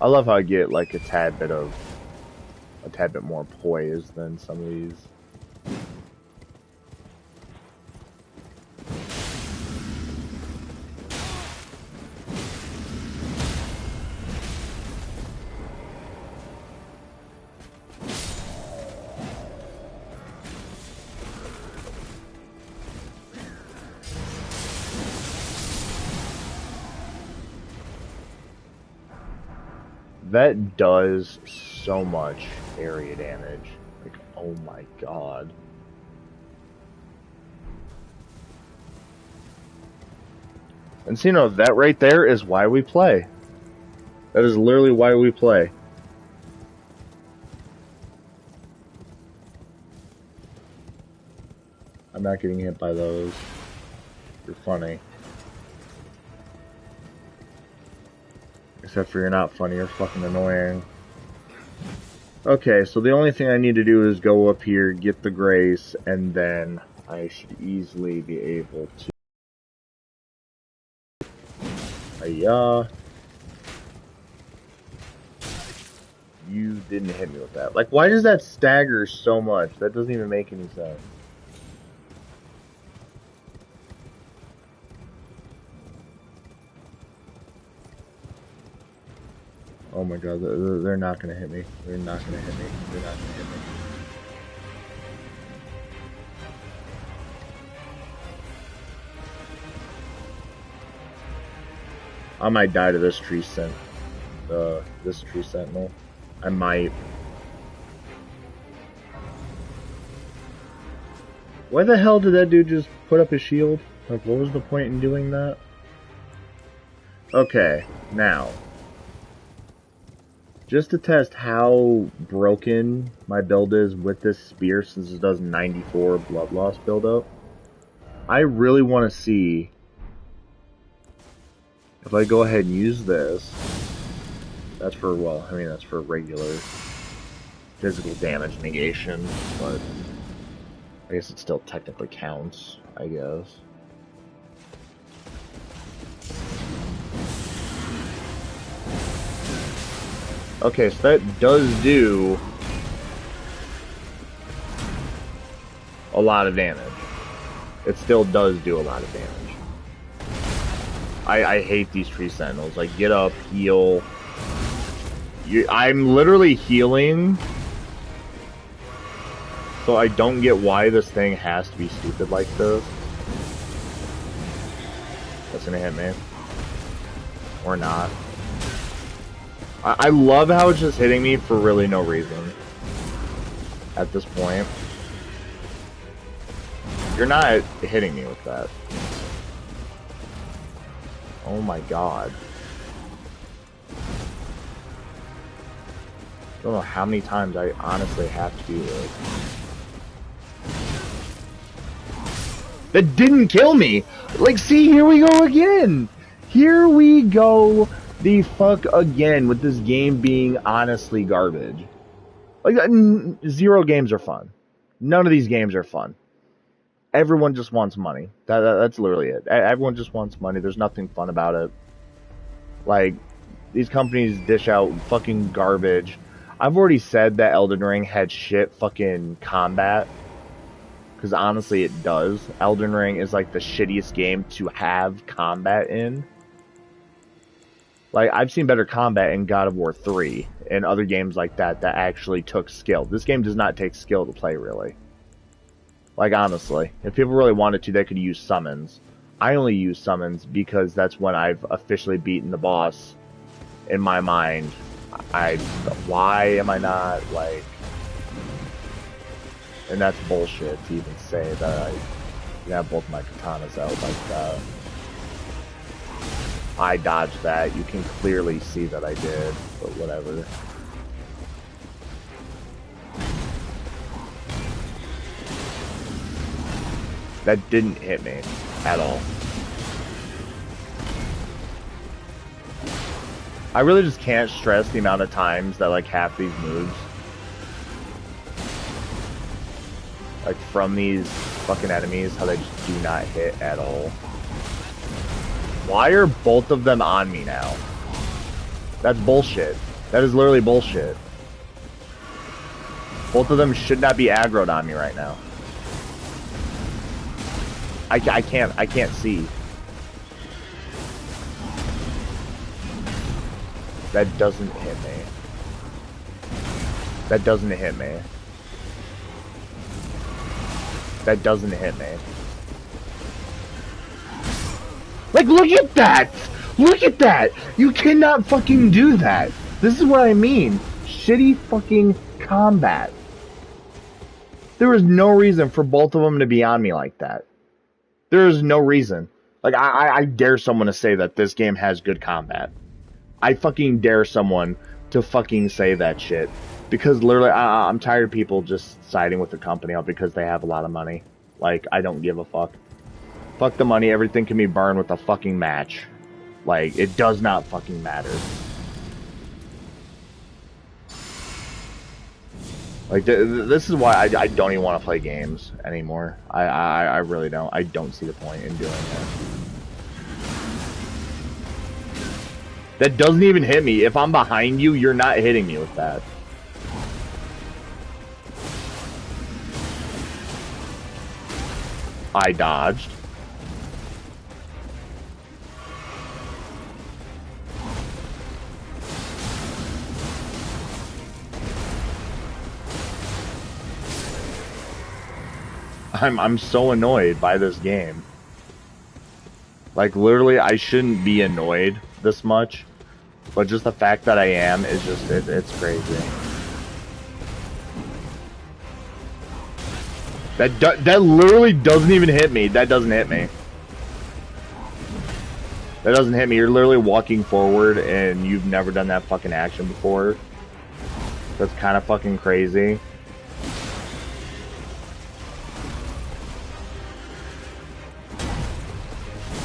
I love how I get like a tad bit more poise than some of these. That does so much area damage. Like, oh my god. And so, you know, that right there is why we play. That is literally why we play. I'm not getting hit by those. You're funny. Except for you're not funny, you're fucking annoying. Okay, so the only thing I need to do is go up here, get the grace, and then I should easily be able to... Hiya. You didn't hit me with that. Like, why does that stagger so much? That doesn't even make any sense. Oh my god, they're not gonna hit me. They're not gonna hit me. They're not gonna hit me. I might die to this tree sentinel. I might. Why the hell did that dude just put up his shield? Like, what was the point in doing that? Okay, now. Just to test how broken my build is with this spear, since it does 94 blood loss buildup, I really want to see if I go ahead and use this. That's for, well, I mean, that's for regular physical damage negation, but I guess it still technically counts, I guess. Okay, so that does do a lot of damage. It still does do a lot of damage. I hate these tree sentinels. Like, get up, heal. I'm literally healing, so I don't get why this thing has to be stupid like this. That's gonna hit me. Or not. I love how it's just hitting me for really no reason. At this point. You're not hitting me with that. Oh my god. I don't know how many times I honestly have to do this. That didn't kill me! Like, see, here we go again! Here we go the fuck again with this game being honestly garbage. Like, zero games are fun. None of these games are fun. Everyone just wants money. That's literally it. Everyone just wants money. There's nothing fun about it. Like, these companies dish out fucking garbage. I've already said that Elden Ring had shit fucking combat. Because honestly, it does. Elden Ring is like the shittiest game to have combat in. Like, I've seen better combat in God of War 3 and other games like that that actually took skill. This game does not take skill to play, really. Like, honestly. If people really wanted to, they could use summons. I only use summons because that's when I've officially beaten the boss in my mind. Why am I not, like... And that's bullshit to even say that I have both my katanas out like that. I dodged that. You can clearly see that I did, but whatever. That didn't hit me at all. I really just can't stress the amount of times that like half these moves, like from these fucking enemies, how they just do not hit at all. Why are both of them on me now? That's bullshit. That is literally bullshit. Both of them should not be aggroed on me right now. I can't see. That doesn't hit me. That doesn't hit me. That doesn't hit me. Like, look at that! Look at that! You cannot fucking do that! This is what I mean. Shitty fucking combat. There is no reason for both of them to be on me like that. There is no reason. Like, I dare someone to say that this game has good combat. I fucking dare someone to fucking say that shit. Because literally, I'm tired of people just siding with the company because they have a lot of money. Like, I don't give a fuck. Fuck the money, everything can be burned with a fucking match. Like, it does not fucking matter. Like, this is why I don't even want to play games anymore. I really don't. I don't see the point in doing that. That doesn't even hit me. If I'm behind you, you're not hitting me with that. I dodged. I'm so annoyed by this game. Like, literally, I shouldn't be annoyed this much, but just the fact that I am is just, it's crazy. That literally doesn't even hit me. That doesn't hit me. That doesn't hit me. You're literally walking forward and you've never done that fucking action before. That's kind of fucking crazy.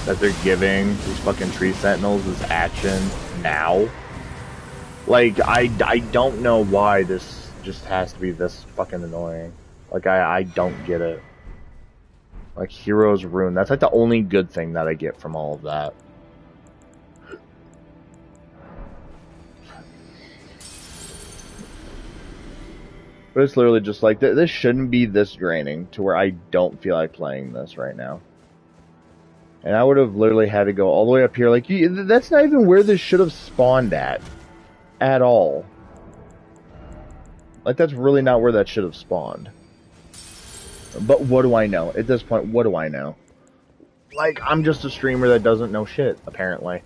That they're giving these fucking tree sentinels this action now. Like, I don't know why this just has to be this fucking annoying. Like, I don't get it. Like, Heroes Rune, that's like the only good thing that I get from all of that. But it's literally just like, this shouldn't be this draining to where I don't feel like playing this right now. And I would have literally had to go all the way up here. Like, that's not even where this should have spawned at all. Like, that's really not where that should have spawned. But what do I know? At this point, what do I know? Like, I'm just a streamer that doesn't know shit, apparently.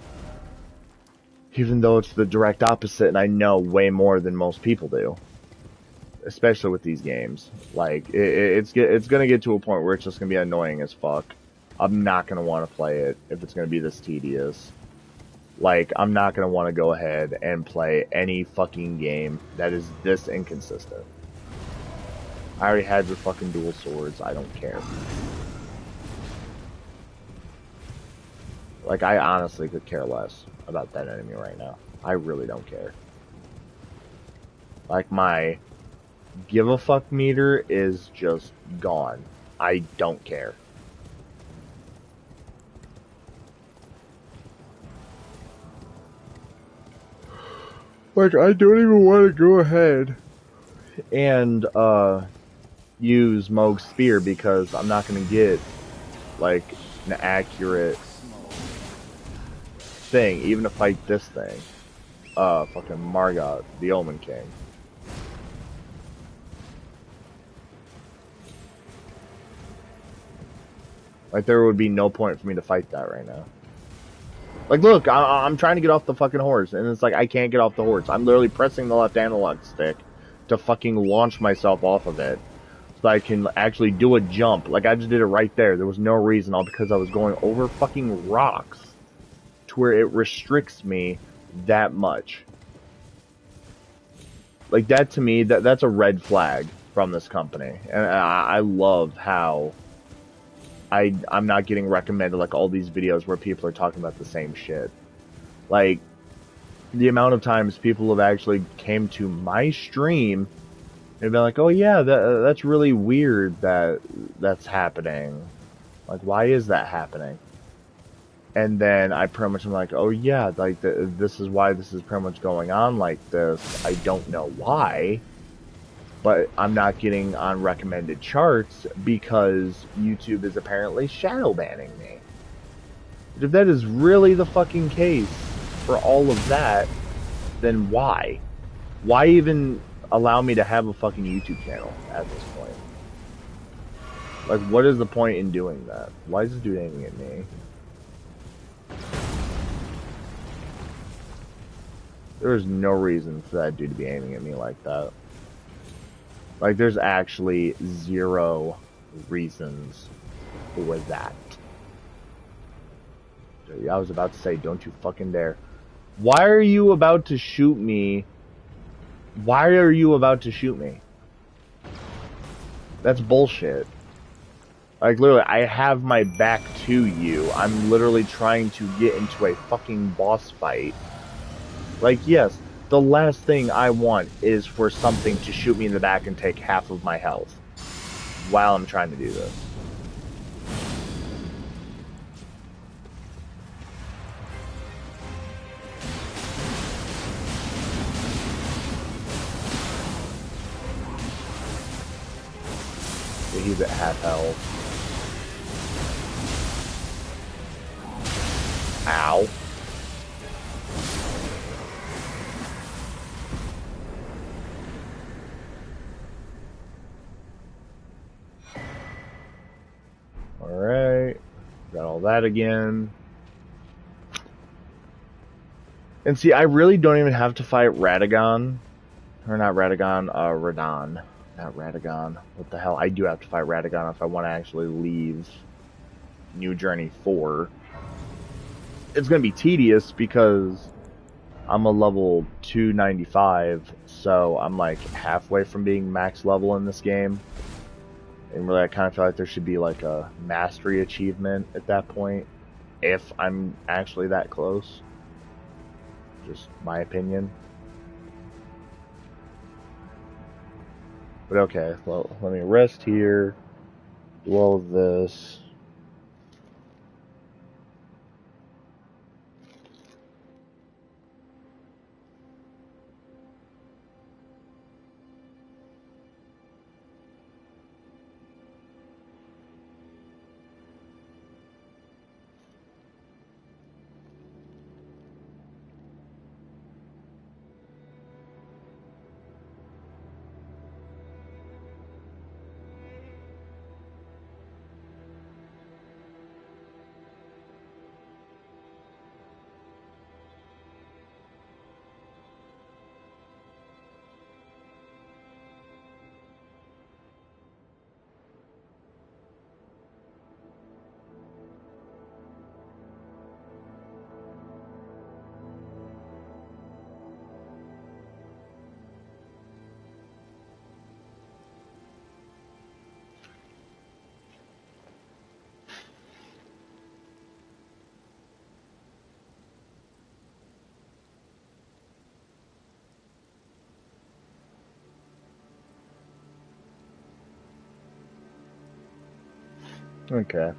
Even though it's the direct opposite, and I know way more than most people do. Especially with these games. Like, it's gonna get to a point where it's just gonna be annoying as fuck. I'm not going to want to play it if it's going to be this tedious. Like, I'm not going to want to go ahead and play any fucking game that is this inconsistent. I already had your fucking dual swords. I don't care. Like, I honestly could care less about that enemy right now. I really don't care. Like, my give a fuck meter is just gone. I don't care. Like, I don't even want to go ahead and use Moog's Spear because I'm not going to get, like, an accurate thing, even to fight this thing. Fucking Margot, the Omen King. Like, there would be no point for me to fight that right now. Like, look, I'm trying to get off the fucking horse, and it's like, I can't get off the horse. I'm literally pressing the left analog stick to fucking launch myself off of it. So I can actually do a jump. Like, I just did it right there. There was no reason, all because I was going over fucking rocks to where it restricts me that much. Like, that to me, that's a red flag from this company. And I love how I'm not getting recommended like all these videos where people are talking about the same shit. Like, the amount of times people have actually came to my stream and been like, oh yeah, that's really weird that that's happening. Like, why is that happening? And then I pretty much am like, oh yeah, like this is why this is pretty much going on like this. I don't know why, but I'm not getting on recommended charts because YouTube is apparently shadow banning me. If that is really the fucking case for all of that, then why? Why even allow me to have a fucking YouTube channel at this point? Like, what is the point in doing that? Why is it doing anything at me? There's no reason for that dude to be aiming at me like that. Like, there's actually zero reasons for that. I was about to say, don't you fucking dare. Why are you about to shoot me? Why are you about to shoot me? That's bullshit. Like, literally, I have my back to you. I'm literally trying to get into a fucking boss fight. Like, yes, the last thing I want is for something to shoot me in the back and take half of my health while I'm trying to do this. He's at half health. Ow. Alright. Got all that again. And see, I really don't even have to fight Radagon. Or not Radagon, Radon. Not Radagon. What the hell? I do have to fight Radagon if I want to actually leave New Journey 4. It's going to be tedious because I'm a level 295, so I'm like halfway from being max level in this game. And really, I kind of feel like there should be like a mastery achievement at that point, if I'm actually that close. Just my opinion. But okay, well, let me rest here, do all of this. Okay.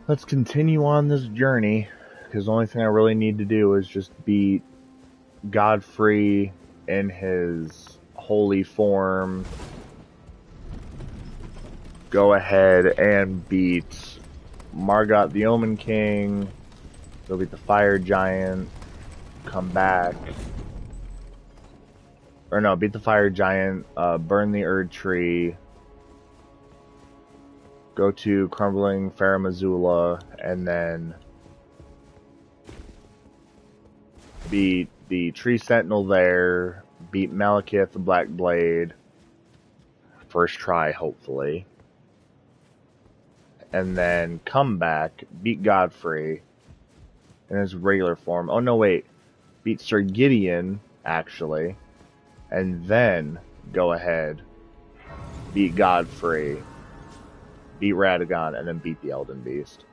Let's continue on this journey, because the only thing I really need to do is just beat Godfrey in his holy form. Go ahead and beat Margot the Omen King. Go beat the Fire Giant. Come back. Or no, beat the Fire Giant. Burn the Erd Tree. Go to Crumbling Faramazula, and then beat the Tree Sentinel there, beat Malekith the Black Blade, first try hopefully, and then come back, beat Godfrey in his regular form. Oh no, wait, beat Sir Gideon actually, and then go ahead, beat Godfrey. beat Radagon, and then beat the Elden Beast.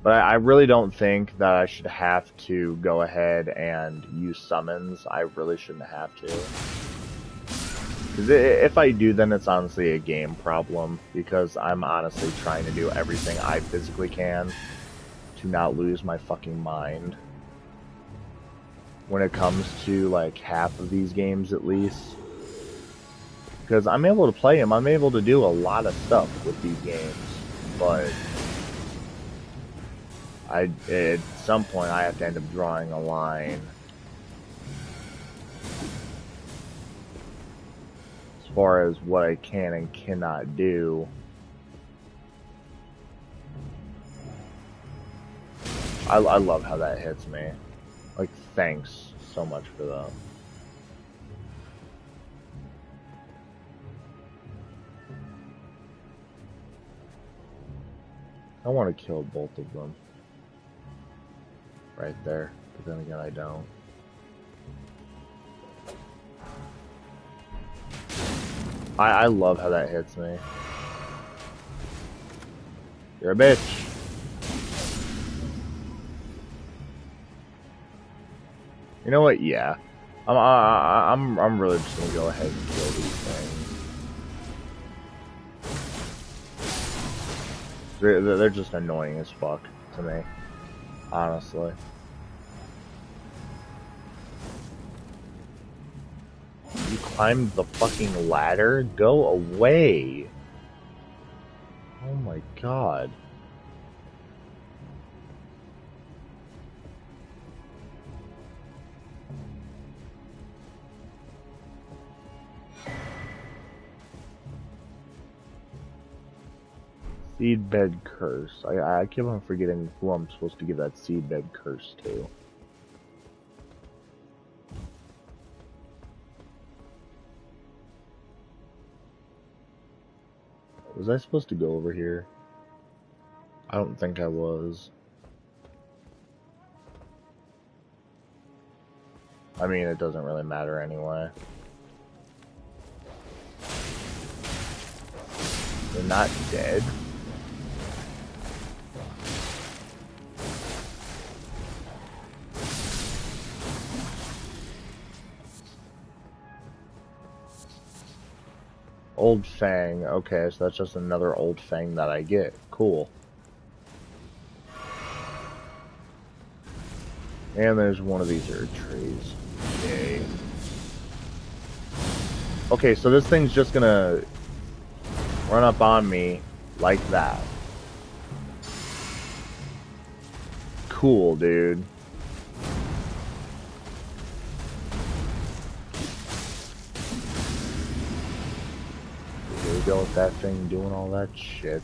But I really don't think that I should have to go ahead and use summons. I really shouldn't have to. Because if I do, then it's honestly a game problem. Because I'm honestly trying to do everything I physically can to not lose my fucking mind. When it comes to like half of these games at least. Because I'm able to play them. I'm able to do a lot of stuff with these games. But at some point I have to end up drawing a line as far as what I can and cannot do. I love how that hits me. Like, thanks so much for that. I want to kill both of them. Right there. But then again, I don't. I love how that hits me. You're a bitch. You know what? Yeah. I'm really just gonna go ahead and kill these things. They're just annoying as fuck to me. Honestly. You climbed the fucking ladder? Go away! Oh my god. Seedbed curse. I keep on forgetting who I'm supposed to give that seedbed curse to. Was I supposed to go over here? I don't think I was. I mean, it doesn't really matter anyway. They're not dead? Old Fang. Okay, so that's just another Old Fang that I get. Cool. And there's one of these Erd trees. Yay. Okay, so this thing's just gonna run up on me like that. Cool, dude. Here we go with that thing doing all that shit.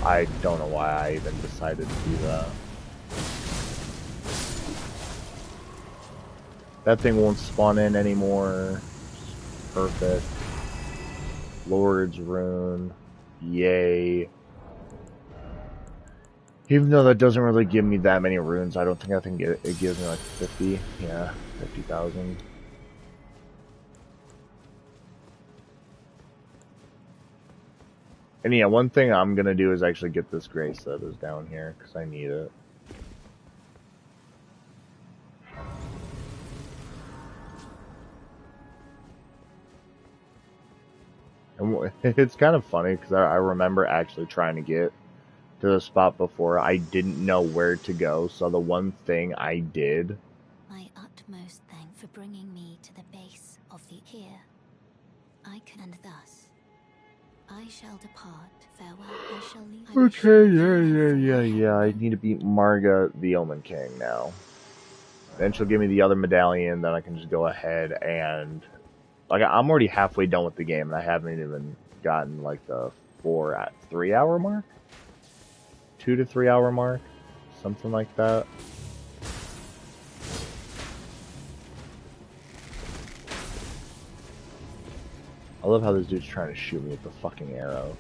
I don't know why I even decided to do that. That thing won't spawn in anymore. Perfect. Lord's Rune. Yay. Even though that doesn't really give me that many runes, I think it gives me like 50. Yeah, 50,000. And yeah, one thing I'm gonna do is actually get this grace that is down here, because I need it. And it's kind of funny, because I remember actually trying to get to the spot before. I didn't know where to go, so the one thing I did... My utmost thanks for bringing me to the base of the here. I can, and thus I shall depart. Farewell. I shall leave. Okay, yeah. I need to beat Marga, the Omen King, now. Then she'll give me the other medallion, then I can just go ahead and... Like, I'm already halfway done with the game, and I haven't even gotten, like, the 3 hour mark? 2 to 3 hour mark? Something like that. I love how this dude's trying to shoot me with the fucking arrow.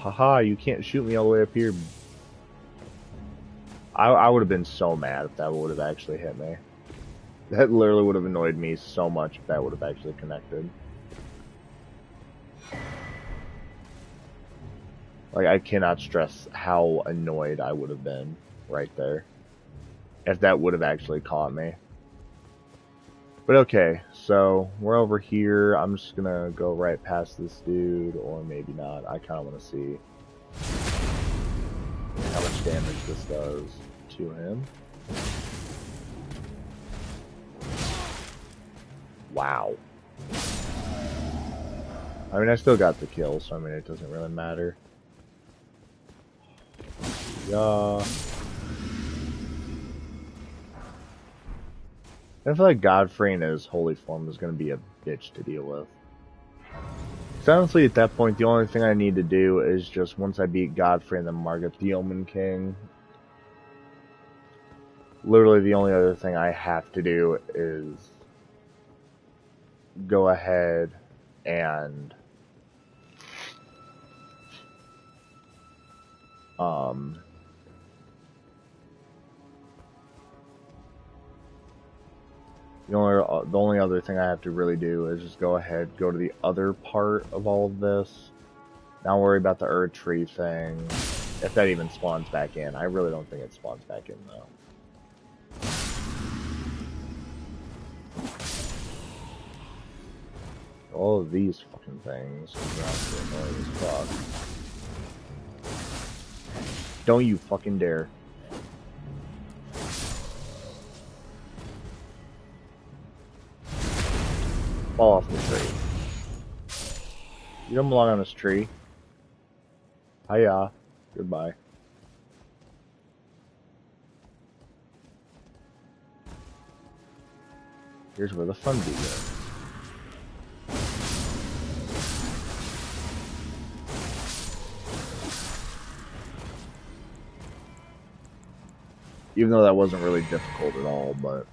haha, you can't shoot me all the way up here. I would have been so mad if that would have actually hit me. That literally would have annoyed me so much if that would have actually connected. Like, I cannot stress how annoyed I would have been right there if that would have actually caught me. But okay, so we're over here. I'm just gonna go right past this dude, or maybe not. I kind of want to see how much damage this does to him. Wow. I mean, I still got the kill, so I mean, it doesn't really matter. Yeah. I feel like Godfrey in his holy form is going to be a bitch to deal with. Because honestly, at that point, the only thing I need to do is just, once I beat Godfrey and then Margaret the Omen King, literally the only other thing I have to do is go ahead and the only other thing I have to really do is just go ahead, go to the other part of all of this. Not worry about the Earth Tree thing. If that even spawns back in. I really don't think it spawns back in, though. All of these fucking things are annoying as fuck. Don't you fucking dare. Fall off the tree. You don't belong on this tree. Hiya. Goodbye. Here's where the fun begins. Even though that wasn't really difficult at all, but...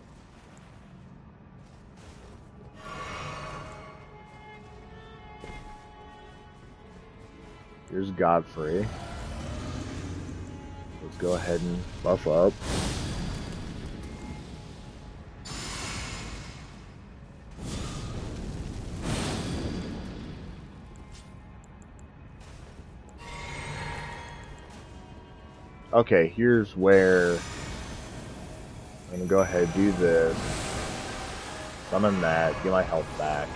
Here's Godfrey. Let's go ahead and buff up. Okay, here's where I'm gonna go ahead and do this. Summon that, get my health back.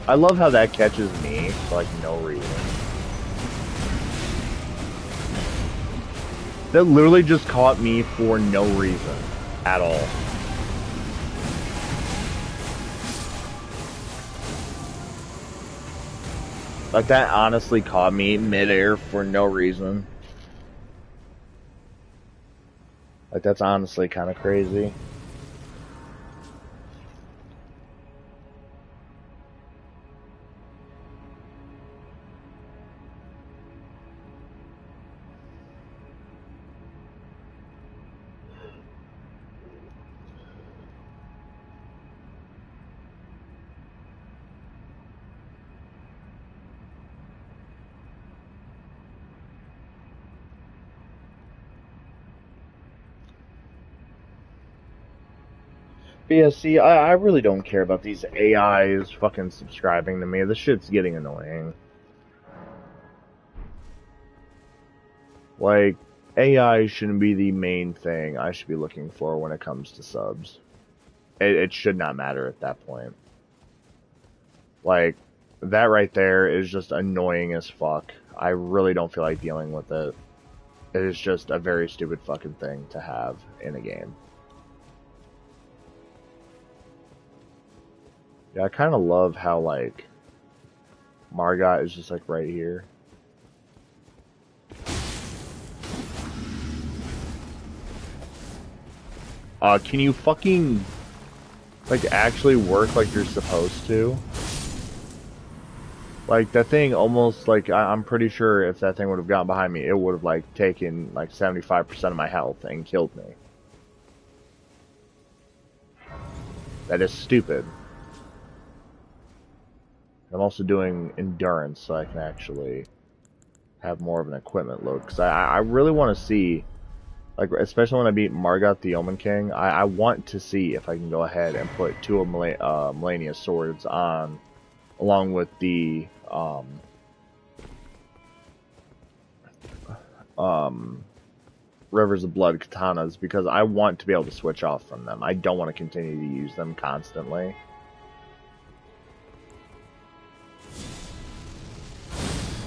I love how that catches me for like no reason. That literally just caught me for no reason at all. Like, that honestly caught me midair for no reason. Like, that's honestly kind of crazy. But yeah, see, I really don't care about these AIs fucking subscribing to me. This shit's getting annoying. Like, AI shouldn't be the main thing I should be looking for when it comes to subs. It should not matter at that point. Like, that right there is just annoying as fuck. I really don't feel like dealing with it. It is just a very stupid fucking thing to have in a game. Yeah, I kind of love how, like, Margot is just, like, right here. Can you fucking, like, actually work like you're supposed to? Like, that thing almost, like, I'm pretty sure if that thing would have gotten behind me, it would have, like, taken, like, 75% of my health and killed me. That is stupid. I'm also doing endurance so I can actually have more of an equipment load. Because I really want to see, like, especially when I beat Margot the Omen King, I want to see if I can go ahead and put two of Melania's swords on, along with the Rivers of Blood katanas, because I want to be able to switch off from them. I don't want to continue to use them constantly.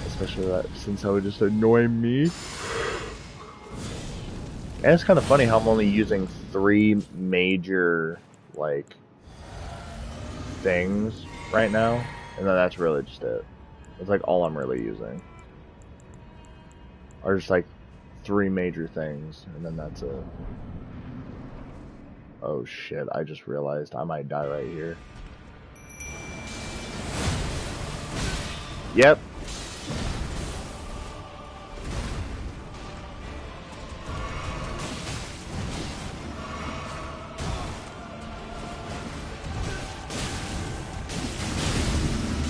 Especially that, since that would just annoy me. And it's kind of funny how I'm only using 3 major, like, things right now. And then that's really just it. It's like all I'm really using. Are just like 3 major things, and then that's it. Oh shit, I just realized I might die right here. Yep.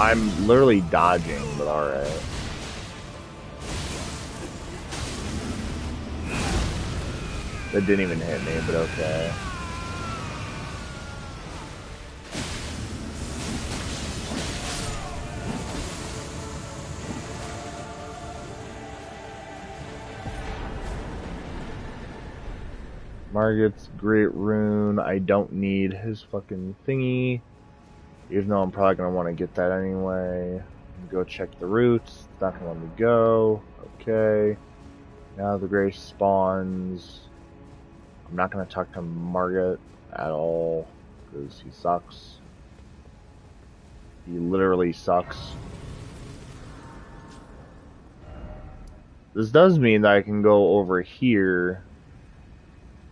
I'm literally dodging, but alright. That didn't even hit me, but okay. Margot's Great Rune. I don't need his fucking thingy. Even though I'm probably going to want to get that anyway. Go check the routes. It's not going to let me go. Okay. Now the Grace spawns. I'm not going to talk to Margot at all, because he sucks. He literally sucks. This does mean that I can go over here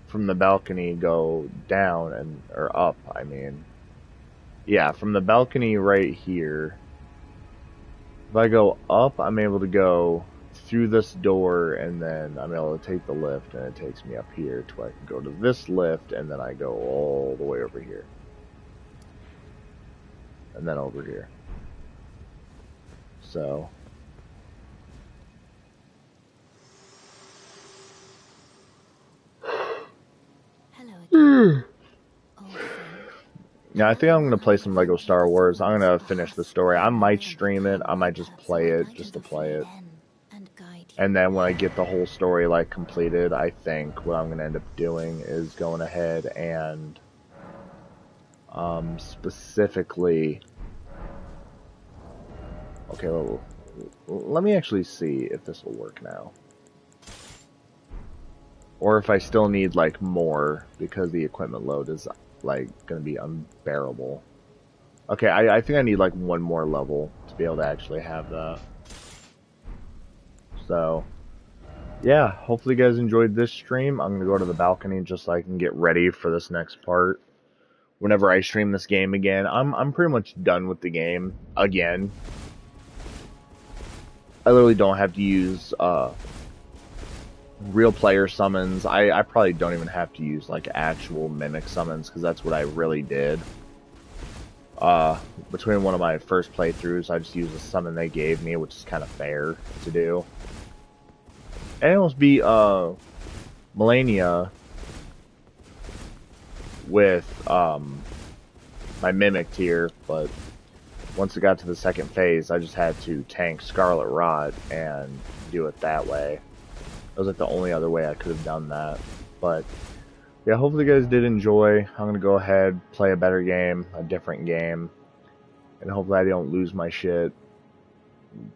from the balcony, go down, and or up, I mean. Yeah, from the balcony right here. If I go up, I'm able to go through this door, and then I'm able to take the lift, and it takes me up here to where I can go to this lift, and then I go all the way over here. And then over here. So... Yeah, I think I'm going to play some Lego Star Wars. I'm going to finish the story. I might stream it. I might just play it, just to play it. And then when I get the whole story, like, completed, I think what I'm going to end up doing is going ahead and, specifically... Okay, well, let me actually see if this will work now. Or if I still need, like, more, because the equipment load is, like, going to be unbearable. Okay, I think I need, like, 1 more level to be able to actually have that. So, yeah, hopefully you guys enjoyed this stream. I'm going to go to the balcony just so I can get ready for this next part. Whenever I stream this game again, I'm pretty much done with the game again. I literally don't have to use, real player summons. I probably don't even have to use, like, actual mimic summons, because that's what I really did. Between one of my first playthroughs, I just used a summon they gave me, which is kind of fair to do. And it almost beat, Melania with, my mimic tier, but once it got to the second phase, I just had to tank Scarlet Rot and do it that way. That was like the only other way I could have done that. But yeah, hopefully you guys did enjoy. I'm gonna go ahead, play a better game, a different game, and hopefully I don't lose my shit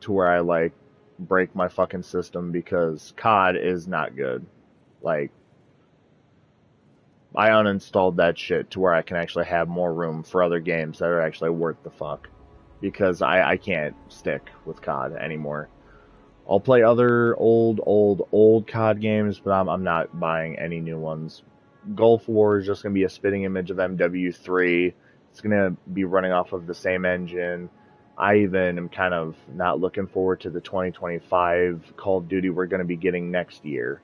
to where I, like, break my fucking system, because COD is not good. Like, I uninstalled that shit to where I can actually have more room for other games that are actually worth the fuck, because I can't stick with COD anymore. I'll play other old COD games, but I'm not buying any new ones. Gulf War is just going to be a spitting image of MW3. It's going to be running off of the same engine. I even am kind of not looking forward to the 2025 Call of Duty we're going to be getting next year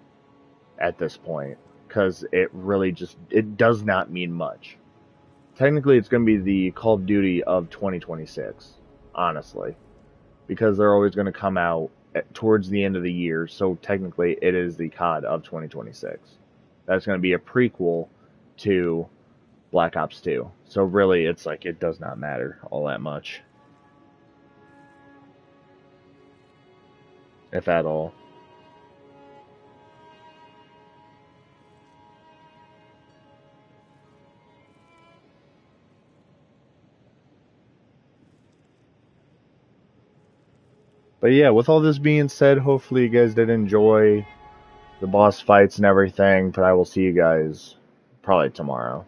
at this point, because it really just, it does not mean much. technically it's going to be the Call of Duty of 2026, honestly, because they're always going to come out towards the end of the year. So technically, it is the COD of 2026. That's going to be a prequel to Black Ops 2. So really, it's like it does not matter all that much, if at all. But yeah, with all this being said, hopefully you guys did enjoy the boss fights and everything. But I will see you guys probably tomorrow.